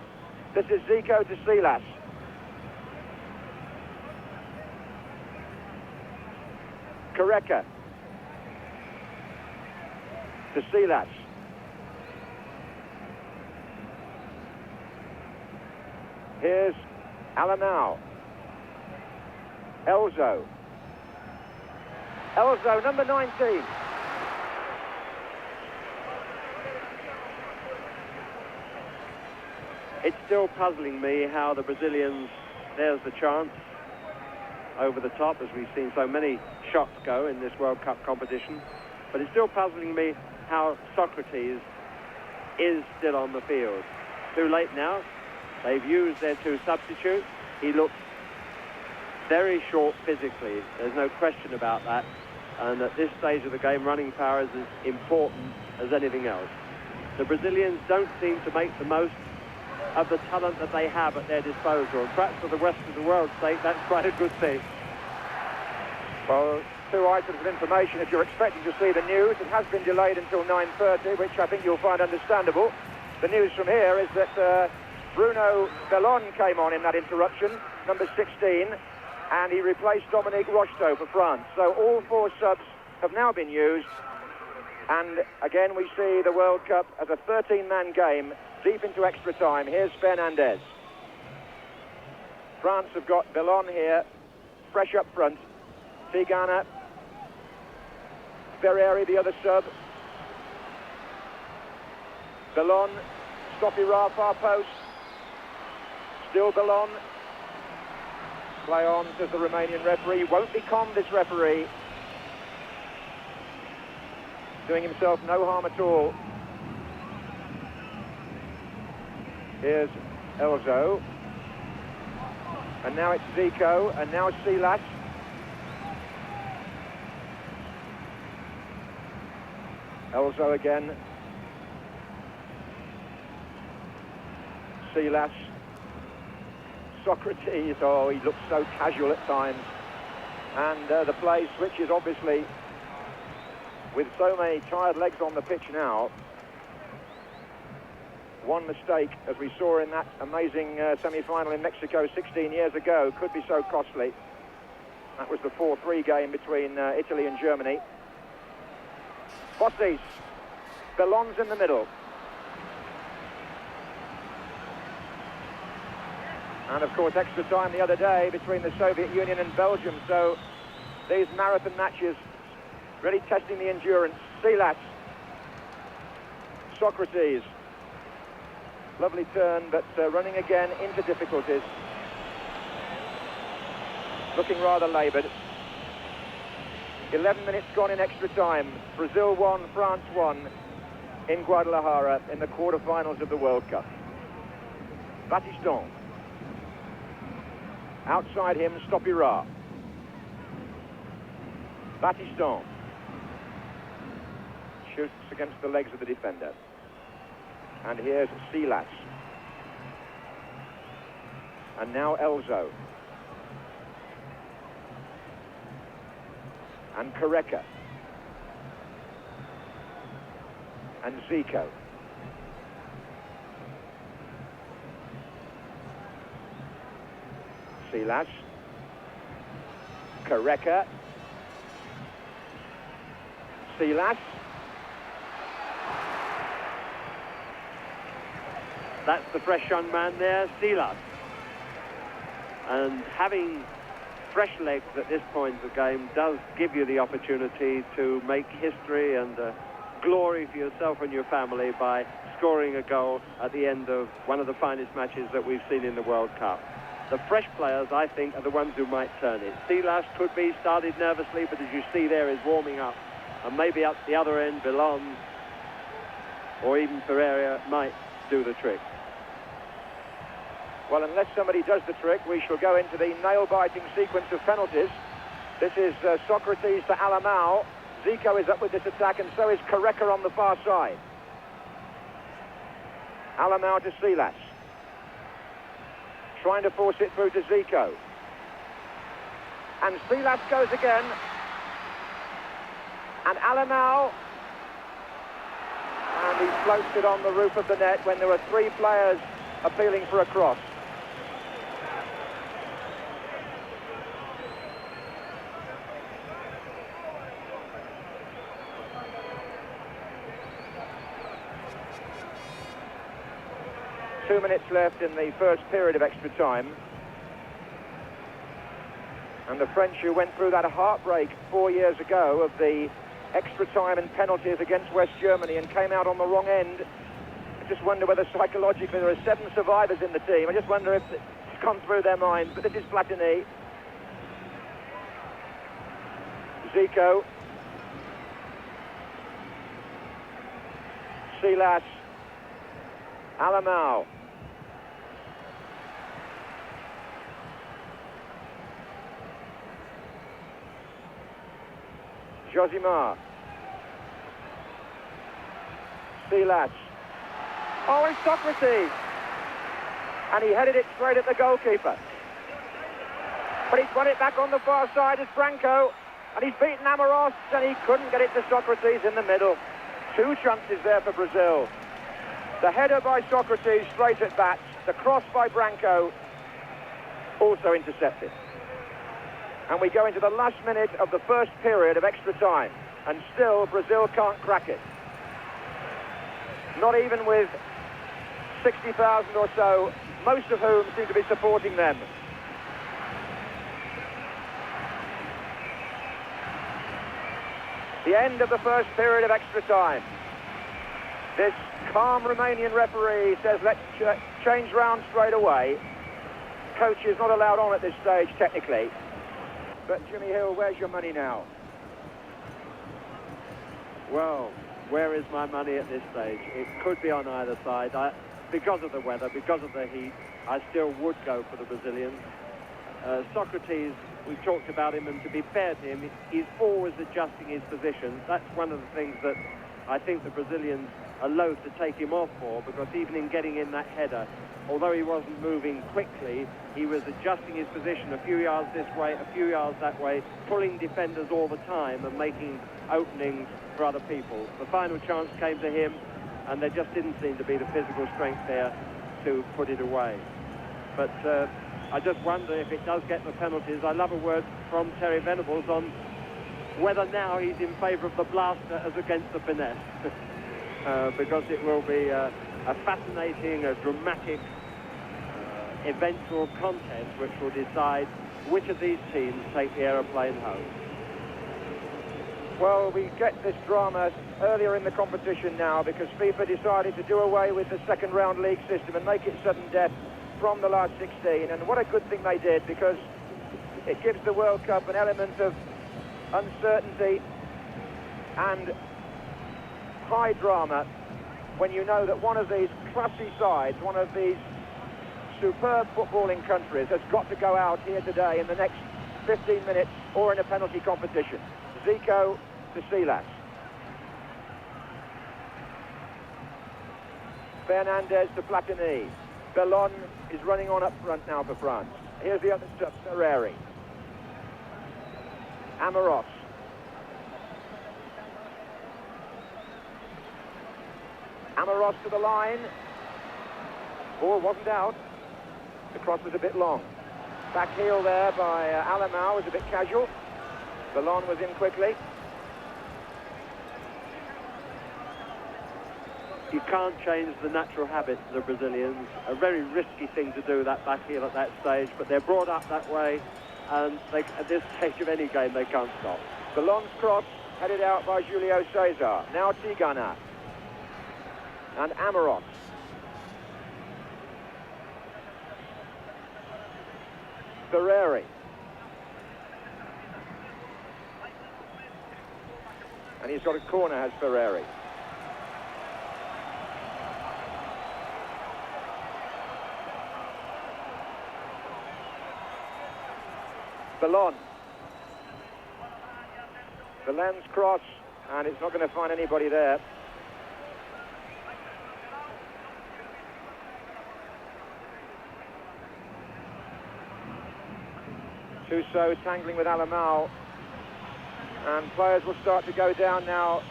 A: This is Zico to Silas. Careca. To Silas. Here's Alain. Elzo, number 19.
B: It's still puzzling me how the Brazilians, there's the chance over the top, as we've seen so many shots go in this World Cup competition. But it's still puzzling me how Socrates is still on the field. Too late now. They've used their 2 substitutes. He looks very short physically. There's no question about that. And at this stage of the game, running power is as important as anything else. The Brazilians don't seem to make the most of the talent that they have at their disposal. And perhaps for the rest of the world's sake, that's quite a good thing.
A: Well, two items of information. If you're expecting to see the news, it has been delayed until 9:30, which I think you'll find understandable. The news from here is that Bruno Bellon came on in that interruption, number 16, and he replaced Dominique Rocheteau for France. So all four subs have now been used, and again we see the World Cup as a 13-man game deep into extra time. Here's Fernandez. France have got Bellon here, fresh up front. Tigana, Ferreri, the other sub. Bellon, Stopira, far post. Still Bellon. Play on, says the Romanian referee. Won't be calmed, this referee. Doing himself no harm at all. Here's Elzo. And now it's Zico, and now Silas. Elzo again. Silas. Socrates, oh, he looks so casual at times. And the play switches, obviously, with so many tired legs on the pitch now. One mistake, as we saw in that amazing semi-final in Mexico 16 years ago, could be so costly. That was the 4-3 game between Italy and Germany. Bossis. Bellon's in the middle. And of course extra time the other day between the Soviet Union and Belgium, so these marathon matches really testing the endurance. Silas. Socrates. Lovely turn, but running again into difficulties. Looking rather laboured. 11 minutes gone in extra time. Brazil 1, France 1 in Guadalajara in the quarter-finals of the World Cup. Battiston. Outside him, Stopira. Battiston. Shoots against the legs of the defender. And here's Silas. And now Elzo. And Careca. And Zico. Silas. Careca. Silas.
B: That's the fresh young man there, Silas. And having fresh legs at this point of the game does give you the opportunity to make history and glory for yourself and your family by scoring a goal at the end of one of the finest matches that we've seen in the World Cup. The fresh players, I think, are the ones who might turn it. Silas could be started nervously, but as you see there, is warming up. And maybe at the other end, Bellon or even Ferreira might do the trick.
A: Well, unless somebody does the trick, we shall go into the nail-biting sequence of penalties. This is Socrates to Alain. Zico is up with this attack, and so is Careca on the far side. Alain to Silas. Trying to force it through to Zico. And Silas goes again. And Alain. And he floats it on the roof of the net when there were three players appealing for a cross. Two minutes left in the first period of extra time. And the French, who went through that heartbreak 4 years ago of the extra time and penalties against West Germany and came out on the wrong end. I just wonder whether psychologically there are 7 survivors in the team. I just wonder if it's gone through their minds. But this is Platini. Zico. Silas. Alain. Josimar. Silas. Oh, it's Socrates. And he headed it straight at the goalkeeper. But he's won it back on the far side as Branco. And he's beaten Amoros, and he couldn't get it to Socrates in the middle. Two chances there for Brazil. The header by Socrates straight at bats. The cross by Branco also intercepted. And we go into the last minute of the first period of extra time. And still Brazil can't crack it. Not even with 60,000 or so, most of whom seem to be supporting them. The end of the first period of extra time. This calm Romanian referee says let's change round straight away. Coach is not allowed on at this stage technically. But Jimmy Hill, where's your money now?
B: Well, where is my money at this stage? It could be on either side. Because of the weather, because of the heat, I still would go for the Brazilians. Socrates, we've talked about him, and to be fair to him, he's always adjusting his position. That's one of the things that I think the Brazilians are loath to take him off for, because even in getting in that header, although he wasn't moving quickly, he was adjusting his position a few yards this way, a few yards that way, pulling defenders all the time and making openings for other people. The final chance came to him, and there just didn't seem to be the physical strength there to put it away. But I just wonder if it does get the penalties. I love a word from Terry Venables on whether now he's in favour of the blaster as against the finesse. Because it will be a fascinating, a dramatic, eventual contest which will decide which of these teams take the aeroplane home.
A: Well, we get this drama earlier in the competition now because FIFA decided to do away with the second round league system and make it sudden death from the last 16. And what a good thing they did, because it gives the World Cup an element of uncertainty and high drama when you know that one of these classy sides, one of these superb footballing countries has got to go out here today in the next 15 minutes or in a penalty competition. Zico to Silas. Fernandez to Platini. Bellon is running on up front now for France. Here's the other stuff, Ferreri. Amoros. Amoros to the line. Ball wasn't out. The cross was a bit long. Back heel there by Alain was a bit casual. Bellon was in quickly.
B: You can't change the natural habits of the Brazilians. A very risky thing to do, that back heel at that stage, but they're brought up that way, and at this stage of any game, they can't stop.
A: Bellon's cross headed out by Julio Cesar. Now Tigana. And Amoros. Ferreri. And he's got a corner, has Ferreri. Bellon. Bellon's cross, and it's not going to find anybody there. Tuso tangling with Alain, and players will start to go down now,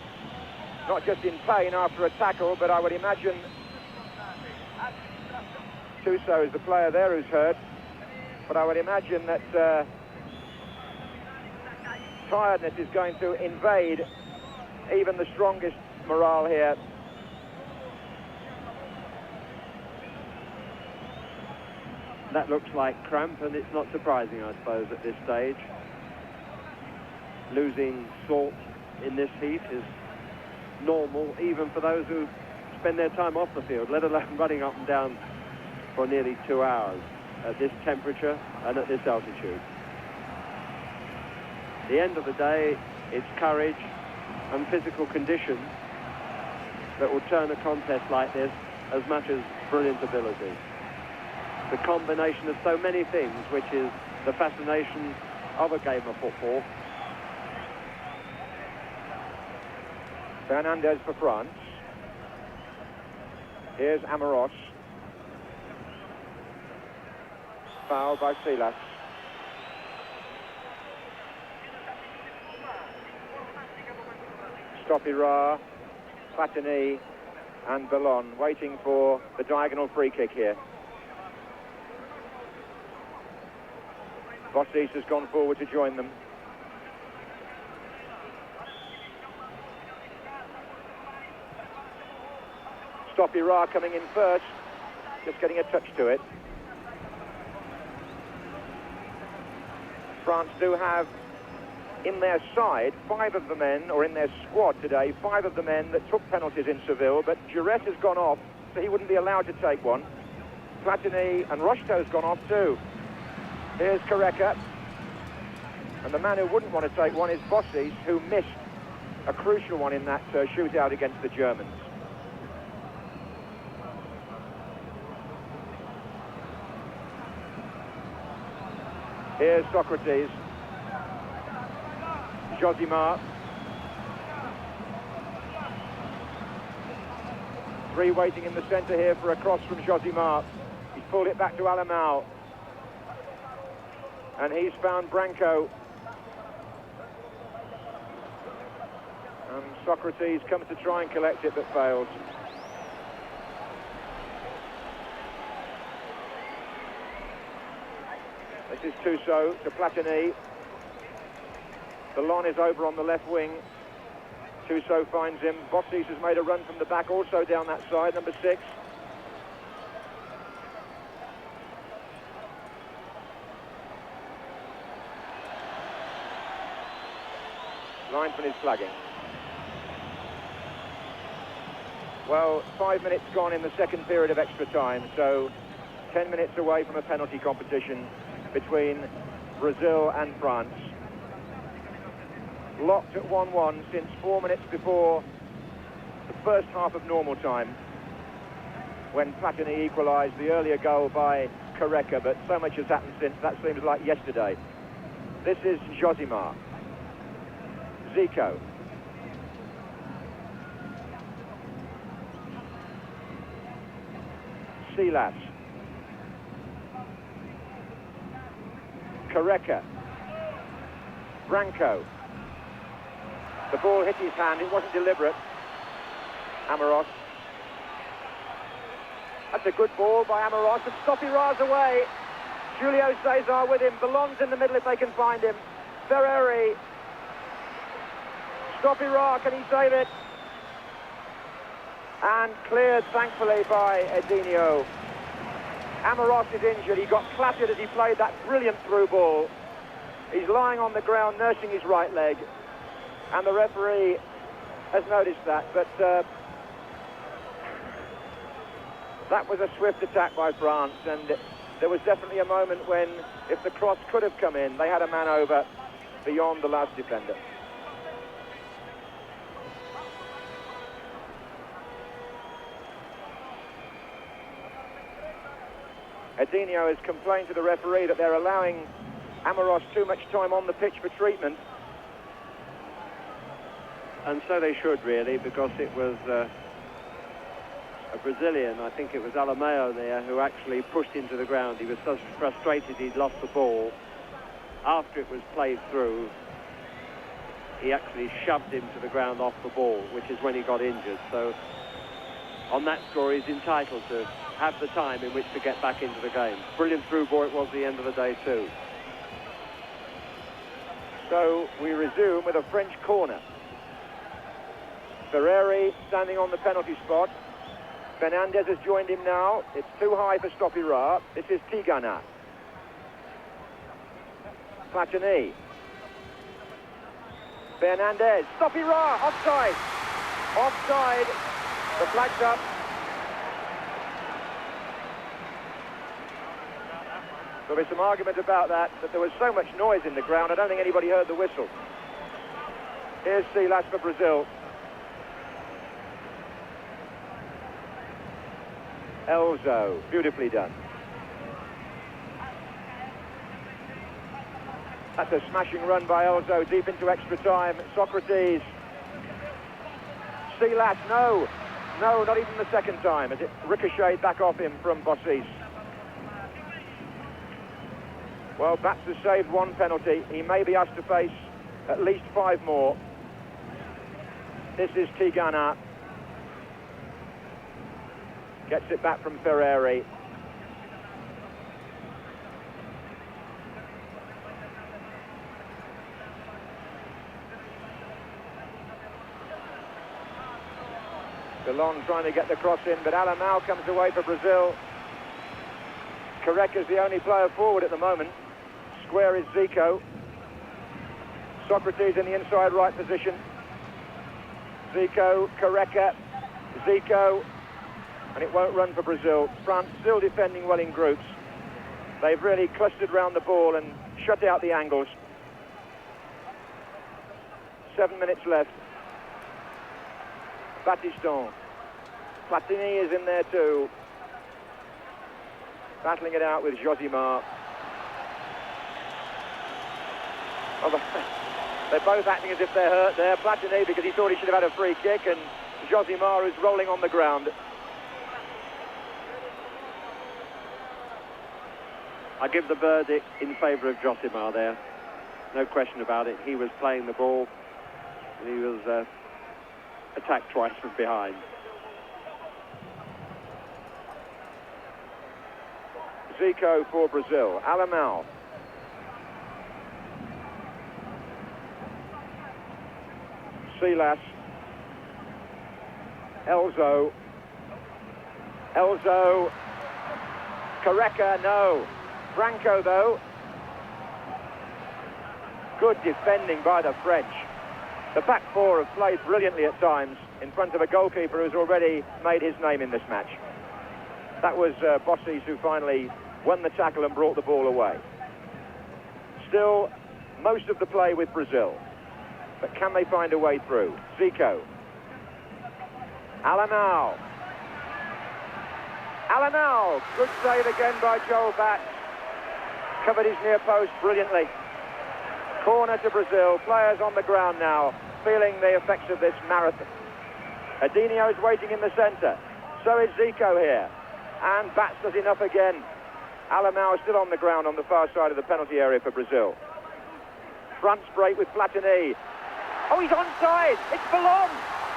A: not just in pain after a tackle, but I would imagine Tuso is the player there who's hurt, but I would imagine that tiredness is going to invade even the strongest morale here.
B: That looks like cramp, and it's not surprising, I suppose, at this stage. Losing salt in this heat is normal, even for those who spend their time off the field, let alone running up and down for nearly 2 hours at this temperature and at this altitude. At the end of the day, it's courage and physical condition that will turn a contest like this as much as brilliant ability. The combination of so many things, which is the fascination of a game of football.
A: Fernandez for France. Here's Amoros. Foul by Silas. Stopira, Platini and Ballon waiting for the diagonal free kick here. Bossis has gone forward to join them. Stopira coming in first, just getting a touch to it. France do have in their side 5 of the men, or in their squad today, 5 of the men that took penalties in Seville, but Giresse has gone off, so he wouldn't be allowed to take one. Platini and Rocheteau's gone off too. Here's Careca. And the man who wouldn't want to take one is Bossis, who missed a crucial one in that shootout against the Germans. Here's Socrates. Josimar. 3 waiting in the centre here for a cross from Josimar. He's pulled it back to Alain. And he's found Branco. And Socrates comes to try and collect it, but fails. This is Tuso to Platini. Ballon is over on the left wing. Tuso finds him. Bossis has made a run from the back, also down that side, number 6. Linesman is flagging. Well, 5 minutes gone in the second period of extra time, so 10 minutes away from a penalty competition between Brazil and France. Locked at 1-1 since 4 minutes before the first half of normal time, when Platini equalised the earlier goal by Careca, but so much has happened since, that seems like yesterday. This is Josimar. Zico. Silas. Careca. Branco. The ball hit his hand, it wasn't deliberate. Amoros. That's a good ball by Amoros, and Stopira's away. Julio Cesar with him, Ballon's in the middle if they can find him. Ferreri. Stopira, can he save it? And cleared, thankfully, by Edinho. Amoros is injured. He got clattered as he played that brilliant through ball. He's lying on the ground, nursing his right leg. And the referee has noticed that. But that was a swift attack by France. And there was definitely a moment when, if the cross could have come in, they had a man over beyond the last defender. Edinho has complained to the referee that they're allowing Amoros too much time on the pitch for treatment.
B: And so they should, really, because it was a Brazilian, I think it was Alain there, who actually pushed into the ground. He was so frustrated he'd lost the ball. After it was played through, he actually shoved him to the ground off the ball, which is when he got injured. So on that score, he's entitled to have the time in which to get back into the game. Brilliant through ball it was at the end of the day too.
A: So we resume with a French corner. Ferreri standing on the penalty spot. Fernandez has joined him now. It's too high for Stopira. This is Tigana. Platini. Fernandez. Stopira! Offside! Offside! The flag's up. There'll be some argument about that, but there was so much noise in the ground, I don't think anybody heard the whistle. Here's Silas for Brazil. Elzo, beautifully done. That's a smashing run by Elzo, deep into extra time. Socrates. Silas, no. No, not even the second time, as it ricocheted back off him from Bossis. Well, Bats has saved one penalty. He may be asked to face at least 5 more. This is Tigana. Gets it back from Ferreri. Belon trying to get the cross in, but Alain comes away for Brazil. Careca's the only player forward at the moment. Square is Zico. Socrates in the inside right position. Zico, Careca, Zico, and it won't run for Brazil. France still defending well in groups. They've really clustered round the ball and shut out the angles. 7 minutes left. Battiston. Platini is in there too. Battling it out with Josimar. Oh, they're both acting as if they're hurt there. Platini because he thought he should have had a free kick, and Josimar is rolling on the ground.
B: I give the verdict in favour of Josimar there. No question about it. He was playing the ball. He was attacked twice from behind.
A: Zico for Brazil. Alain. Silas. Elzo. Careca, no. Franco, though. Good defending by the French. The back four have played brilliantly at times in front of a goalkeeper who's already made his name in this match. That was Bossis who finally won the tackle and brought the ball away. Still, most of the play with Brazil. But can they find a way through? Zico. Alain. Good save again by Joel Bats. Covered his near post brilliantly. Corner to Brazil. Players on the ground now, feeling the effects of this marathon. Adinho is waiting in the centre. So is Zico here. And Bats does enough again. Alain is still on the ground on the far side of the penalty area for Brazil. France break with Platini. Oh, he's onside. It's Belon.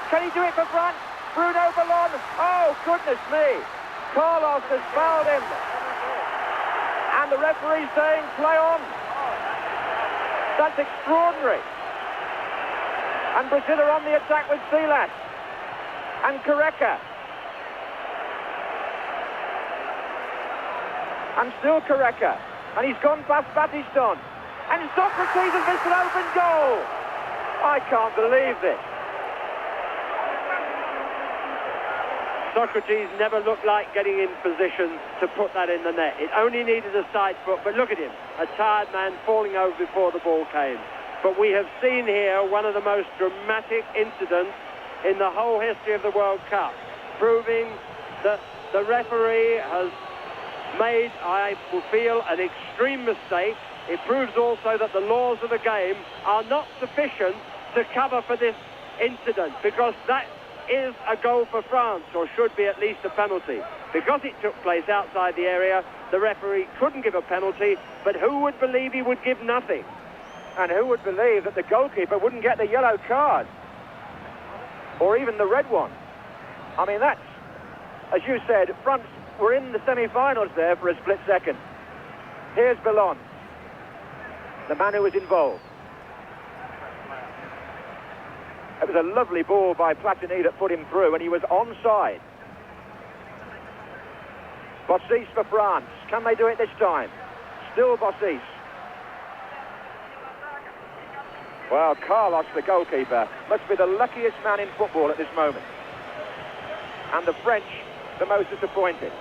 A: Can he do it for France? Bruno Belon. Oh, goodness me. Carlos has fouled him. And the referee's saying, play on. That's extraordinary. And Brazil are on the attack with Silas. And Careca. And still Careca. And he's gone past Battiston. And Socrates has missed an open goal. I can't believe this.
B: Socrates never looked like getting in position to put that in the net. It only needed a side foot, but look at him. A tired man falling over before the ball came. But we have seen here one of the most dramatic incidents in the whole history of the World Cup, proving that the referee has made, I feel, an extreme mistake. It proves also that the laws of the game are not sufficient to cover for this incident, because that is a goal for France, or should be at least a penalty. Because it took place outside the area, the referee couldn't give a penalty, but who would believe he would give nothing?
A: And who would believe that the goalkeeper wouldn't get the yellow card? Or even the red one? I mean, that's, as you said, France were in the semi-finals there for a split second. Here's Belon, the man who was involved. It was a lovely ball by Platini that put him through, and he was onside. Bossis for France. Can they do it this time? Still Bossis. Well, Carlos, the goalkeeper, must be the luckiest man in football at this moment. And the French, the most disappointed.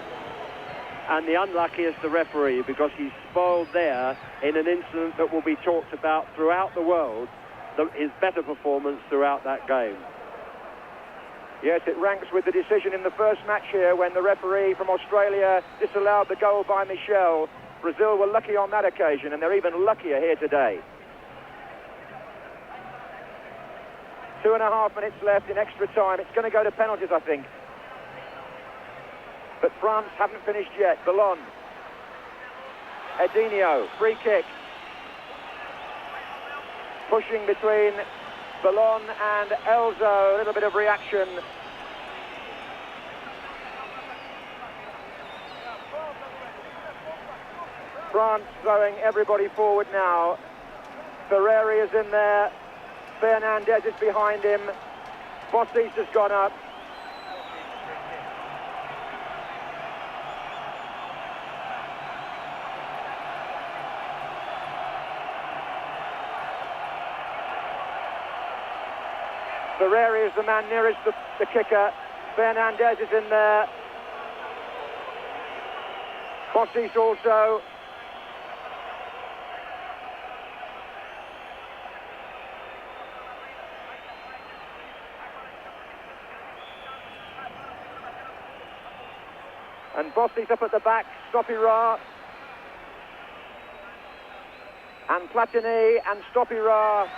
B: And the unluckiest, the referee, because he's spoiled there in an incident that will be talked about throughout the world, his better performance throughout that game.
A: Yes, it ranks with the decision in the first match here when the referee from Australia disallowed the goal by Michel. Brazil were lucky on that occasion, and they're even luckier here today. 2.5 minutes left in extra time. It's going to go to penalties, I think. But France haven't finished yet. Ballon. Edinho, free kick. Pushing between Ballon and Elzo, a little bit of reaction. France throwing everybody forward now. Ferreri is in there. Fernandez is behind him. Bossis has gone up. Ferreri is the man nearest the kicker. Fernandez is in there. Bossis also. And Bossis up at the back, Stopira. And Platini and Stopira.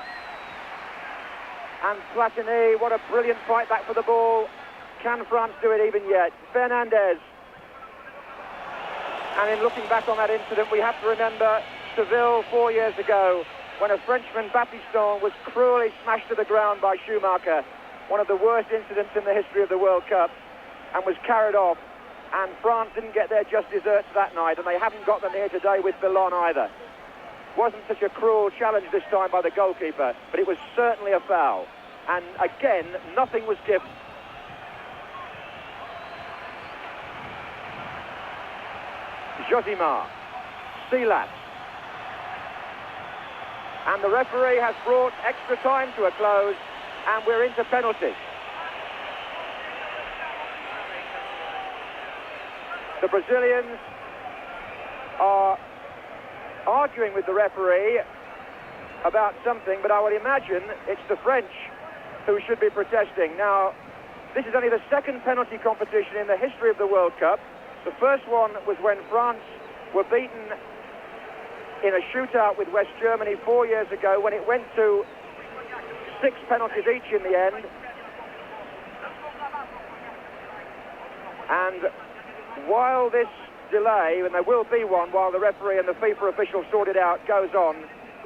A: And Platini, what a brilliant fight back for the ball. Can France do it even yet? Fernandez. And in looking back on that incident, we have to remember Seville 4 years ago, when a Frenchman, Baptiston, was cruelly smashed to the ground by Schumacher. One of the worst incidents in the history of the World Cup, and was carried off. And France didn't get their just desserts that night, and they haven't got them here today with Ballon either. Wasn't such a cruel challenge this time by the goalkeeper, but it was certainly a foul. And again, nothing was given. Josimar, Silas. And the referee has brought extra time to a close, and we're into penalties. The Brazilians are arguing with the referee about something, but I would imagine it's the French who should be protesting. Now, this is only the second penalty competition in the history of the World Cup. The first one was when France were beaten in a shootout with West Germany 4 years ago, when it went to 6 penalties each in the end. And while this delay, and there will be one while the referee and the FIFA officials sort it out, goes on,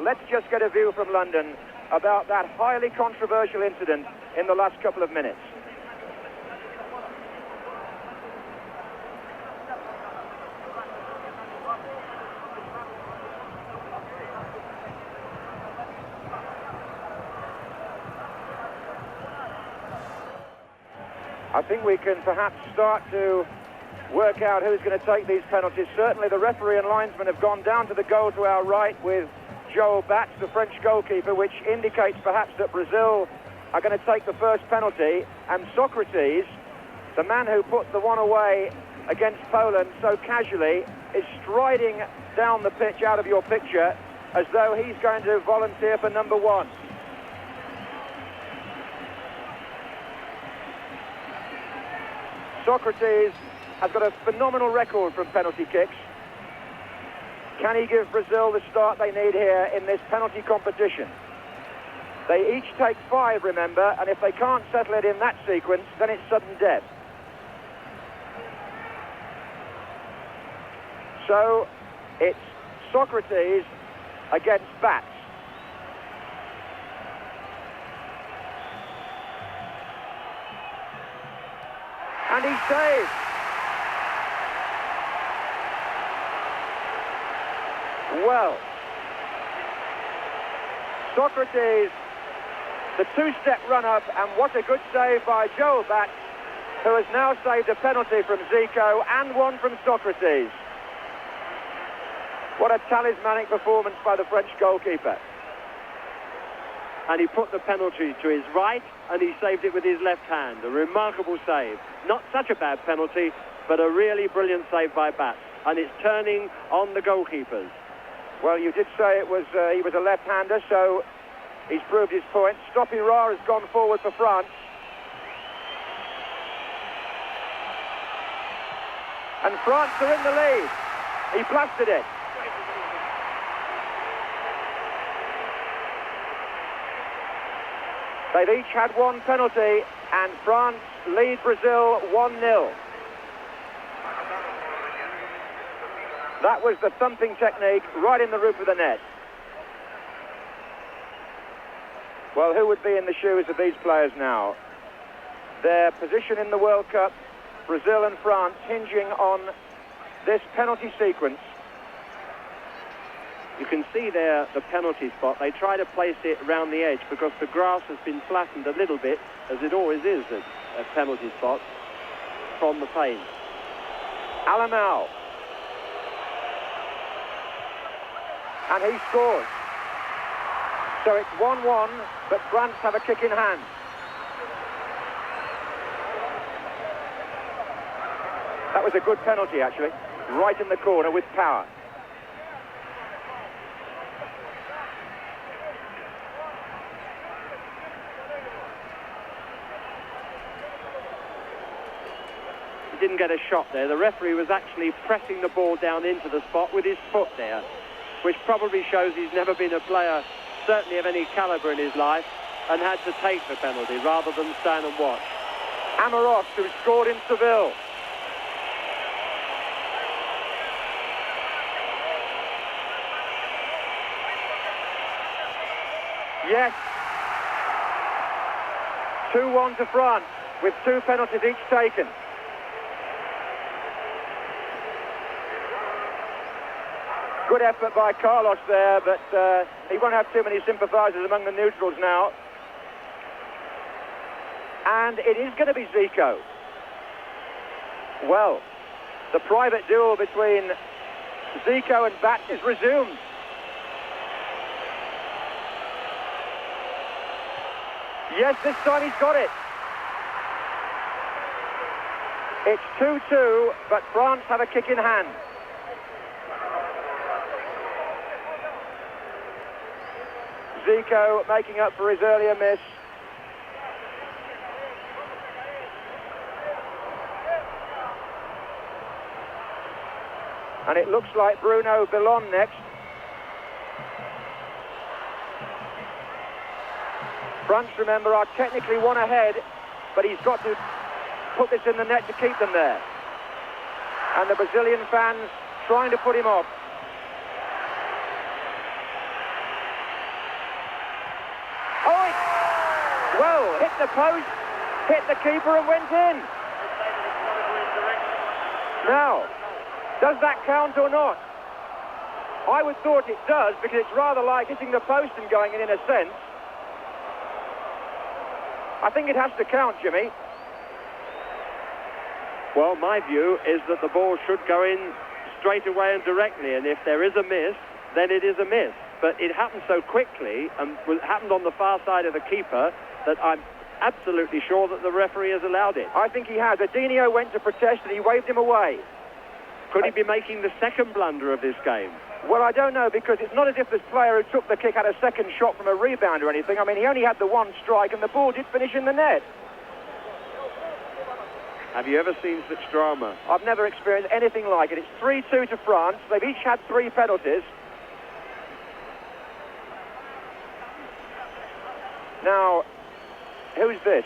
A: let's just get a view from London about that highly controversial incident in the last couple of minutes. I think we can perhaps start to work out who's going to take these penalties. Certainly the referee and linesman have gone down to the goal to our right with Joel Batz, the French goalkeeper, which indicates perhaps that Brazil are going to take the first penalty. And Socrates, the man who put the one away against Poland so casually, is striding down the pitch out of your picture as though he's going to volunteer for number 1. Socrates has got a phenomenal record from penalty kicks. Can he give Brazil the start they need here in this penalty competition? They each take 5, remember, and if they can't settle it in that sequence, then it's sudden death. So it's Socrates against Batz. And he saves. Well, Socrates, the 2-step run-up, and what a good save by Joel Batz, who has now saved a penalty from Zico and one from Socrates. What a talismanic performance by the French goalkeeper.
B: And he put the penalty to his right, and he saved it with his left hand. A remarkable save. Not such a bad penalty, but a really brilliant save by Batz. And it's turning on the goalkeepers.
A: Well, you did say it was he was a left-hander, so he's proved his point. Stopira has gone forward for France. And France are in the lead. He blasted it. They've each had 1 penalty, and France lead Brazil 1-0. That was the thumping technique right in the roof of the net. Well, who would be in the shoes of these players now? Their position in the World Cup, Brazil and France, hinging on this penalty sequence.
B: You can see there the penalty spot. They try to place it around the edge because the grass has been flattened a little bit, as it always is at penalty spots, from the paint.
A: Alain, and he scores. So it's 1-1, but France have a kick in hand. That was a good penalty, actually, right in the corner with power.
B: He didn't get a shot there. The referee was actually pressing the ball down into the spot with his foot there, which probably shows he's never been a player, certainly of any calibre in his life, and had to take the penalty rather than stand and watch.
A: Amaros, who scored in Seville. Yes. 2-1 to France, with 2 penalties each taken. Good effort by Carlos there, but he won't have too many sympathisers among the neutrals now. And it is going to be Zico. Well, the private duel between Zico and Bat is resumed. Yes, this time he's got it. It's 2-2, but France have a kick in hand. Zico making up for his earlier miss. And it looks like Bruno Bellon next. France, remember, are technically 1 ahead, but he's got to put this in the net to keep them there. And the Brazilian fans trying to put him off. Oh, well, hit the post, hit the keeper and went in. Now, does that count or not? I would thought it does, because it's rather like hitting the post and going in a sense. I think it has to count, Jimmy.
B: Well, my view is that the ball should go in straight away and directly, and if there is a miss, then it is a miss. But it happened so quickly, and happened on the far side of the keeper, that I'm absolutely sure that the referee has allowed it.
A: I think he has. Adinho went to protest and he waved him away.
B: Could he be making the second blunder of this game?
A: Well, I don't know, because it's not as if this player who took the kick had a second shot from a rebound or anything. I mean, he only had the 1 strike and the ball did finish in the net.
B: Have you ever seen such drama?
A: I've never experienced anything like it. It's 3-2 to France. They've each had 3 penalties. Now, who's this?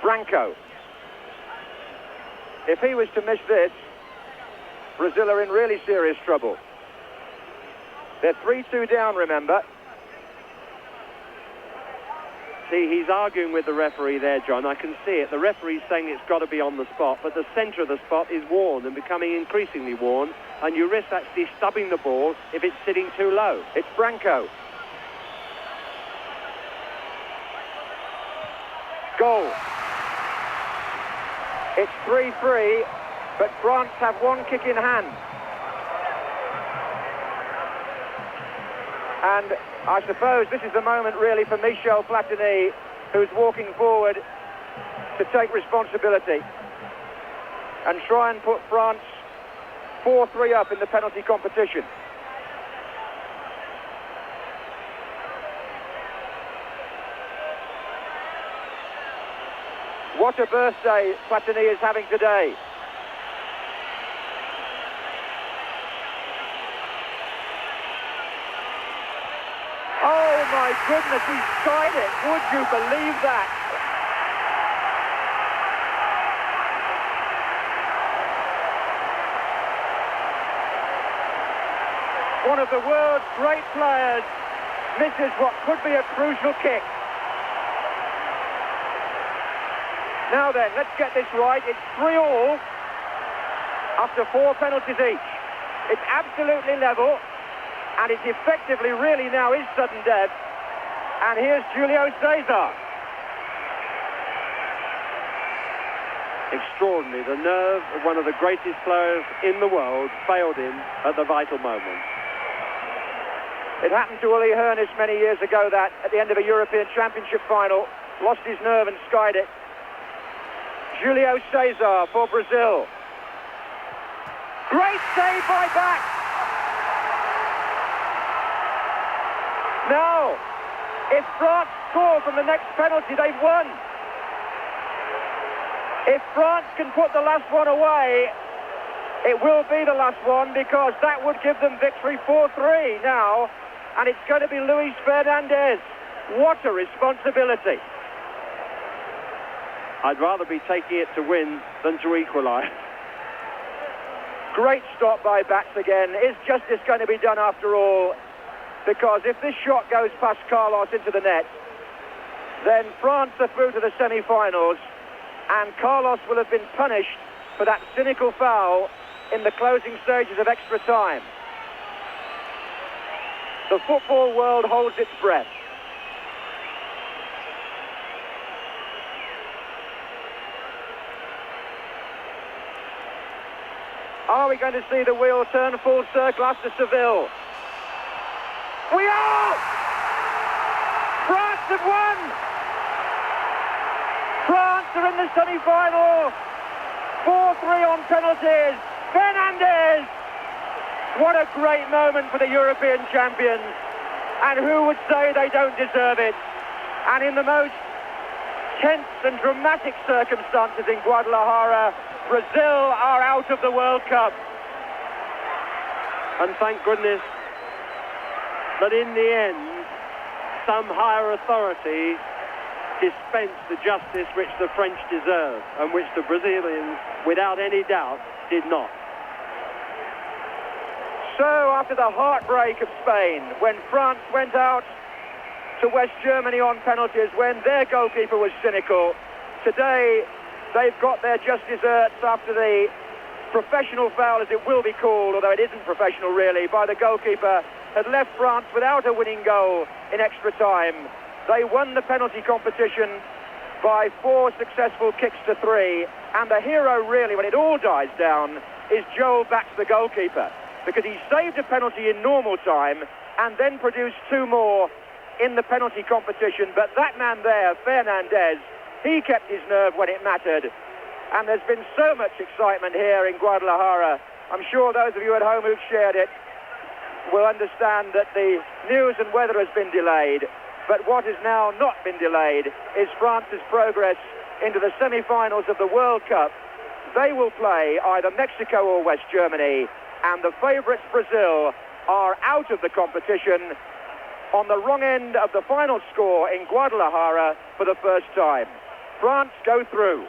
A: Branco. If he was to miss this, Brazil are in really serious trouble. They're 3-2 down, remember.
B: See, he's arguing with the referee there, John. I can see it. The referee's saying it's got to be on the spot, but the centre of the spot is worn and becoming increasingly worn, and you risk actually stubbing the ball if it's sitting too low.
A: It's Branco. Goal. It's 3-3, but France have 1 kick in hand. And I suppose this is the moment really for Michel Platini, who's walking forward to take responsibility and try and put France 4-3 up in the penalty competition. What a birthday Platini is having today. Oh my goodness, he skied it. Would you believe that? One of the world's great players misses what could be a crucial kick. Now then, let's get this right. It's 3-3 after 4 penalties each. It's absolutely level, and it's effectively really now is sudden death. And here's Julio Cesar.
B: Extraordinary. The nerve of one of the greatest players in the world failed him at the vital moment.
A: It happened to Uli Hoeneß many years ago, that at the end of a European Championship final, lost his nerve and skied it. Julio Cesar for Brazil. Great save by Back. Now, if France score from the next penalty, they've won. If France can put the last one away, it will be the last one, because that would give them victory 4-3 now, and it's going to be Luis Fernandez. What a responsibility.
B: I'd rather be taking it to win than to equalise.
A: Great stop by Bats again. Is justice going to be done after all? Because if this shot goes past Carlos into the net, then France are through to the semi-finals, and Carlos will have been punished for that cynical foul in the closing stages of extra time. The football world holds its breath. Are we going to see the wheel turn full circle after Seville? We are! France have won! France are in the semi-final. 4-3 on penalties. Fernandez! What a great moment for the European champions. And who would say they don't deserve it? And in the most tense and dramatic circumstances in Guadalajara, Brazil are out of the World Cup.
B: And thank goodness that in the end, some higher authority dispensed the justice which the French deserved, and which the Brazilians, without any doubt, did not.
A: So after the heartbreak of Spain, when France went out to West Germany on penalties, when their goalkeeper was cynical, today they've got their just desserts after the professional foul, as it will be called, although it isn't professional really, by the goalkeeper, had left France without a winning goal in extra time. They won the penalty competition by 4 successful kicks to 3, and the hero really, when it all dies down, is Joel Bax, the goalkeeper, because he saved a penalty in normal time and then produced 2 more in the penalty competition. But that man there, Fernandez, he kept his nerve when it mattered. And there's been so much excitement here in Guadalajara. I'm sure those of you at home who've shared it will understand that the news and weather has been delayed. But what has now not been delayed is France's progress into the semi-finals of the World Cup. They will play either Mexico or West Germany, and the favourites, Brazil, are out of the competition on the wrong end of the final score in Guadalajara for the first time. France go through.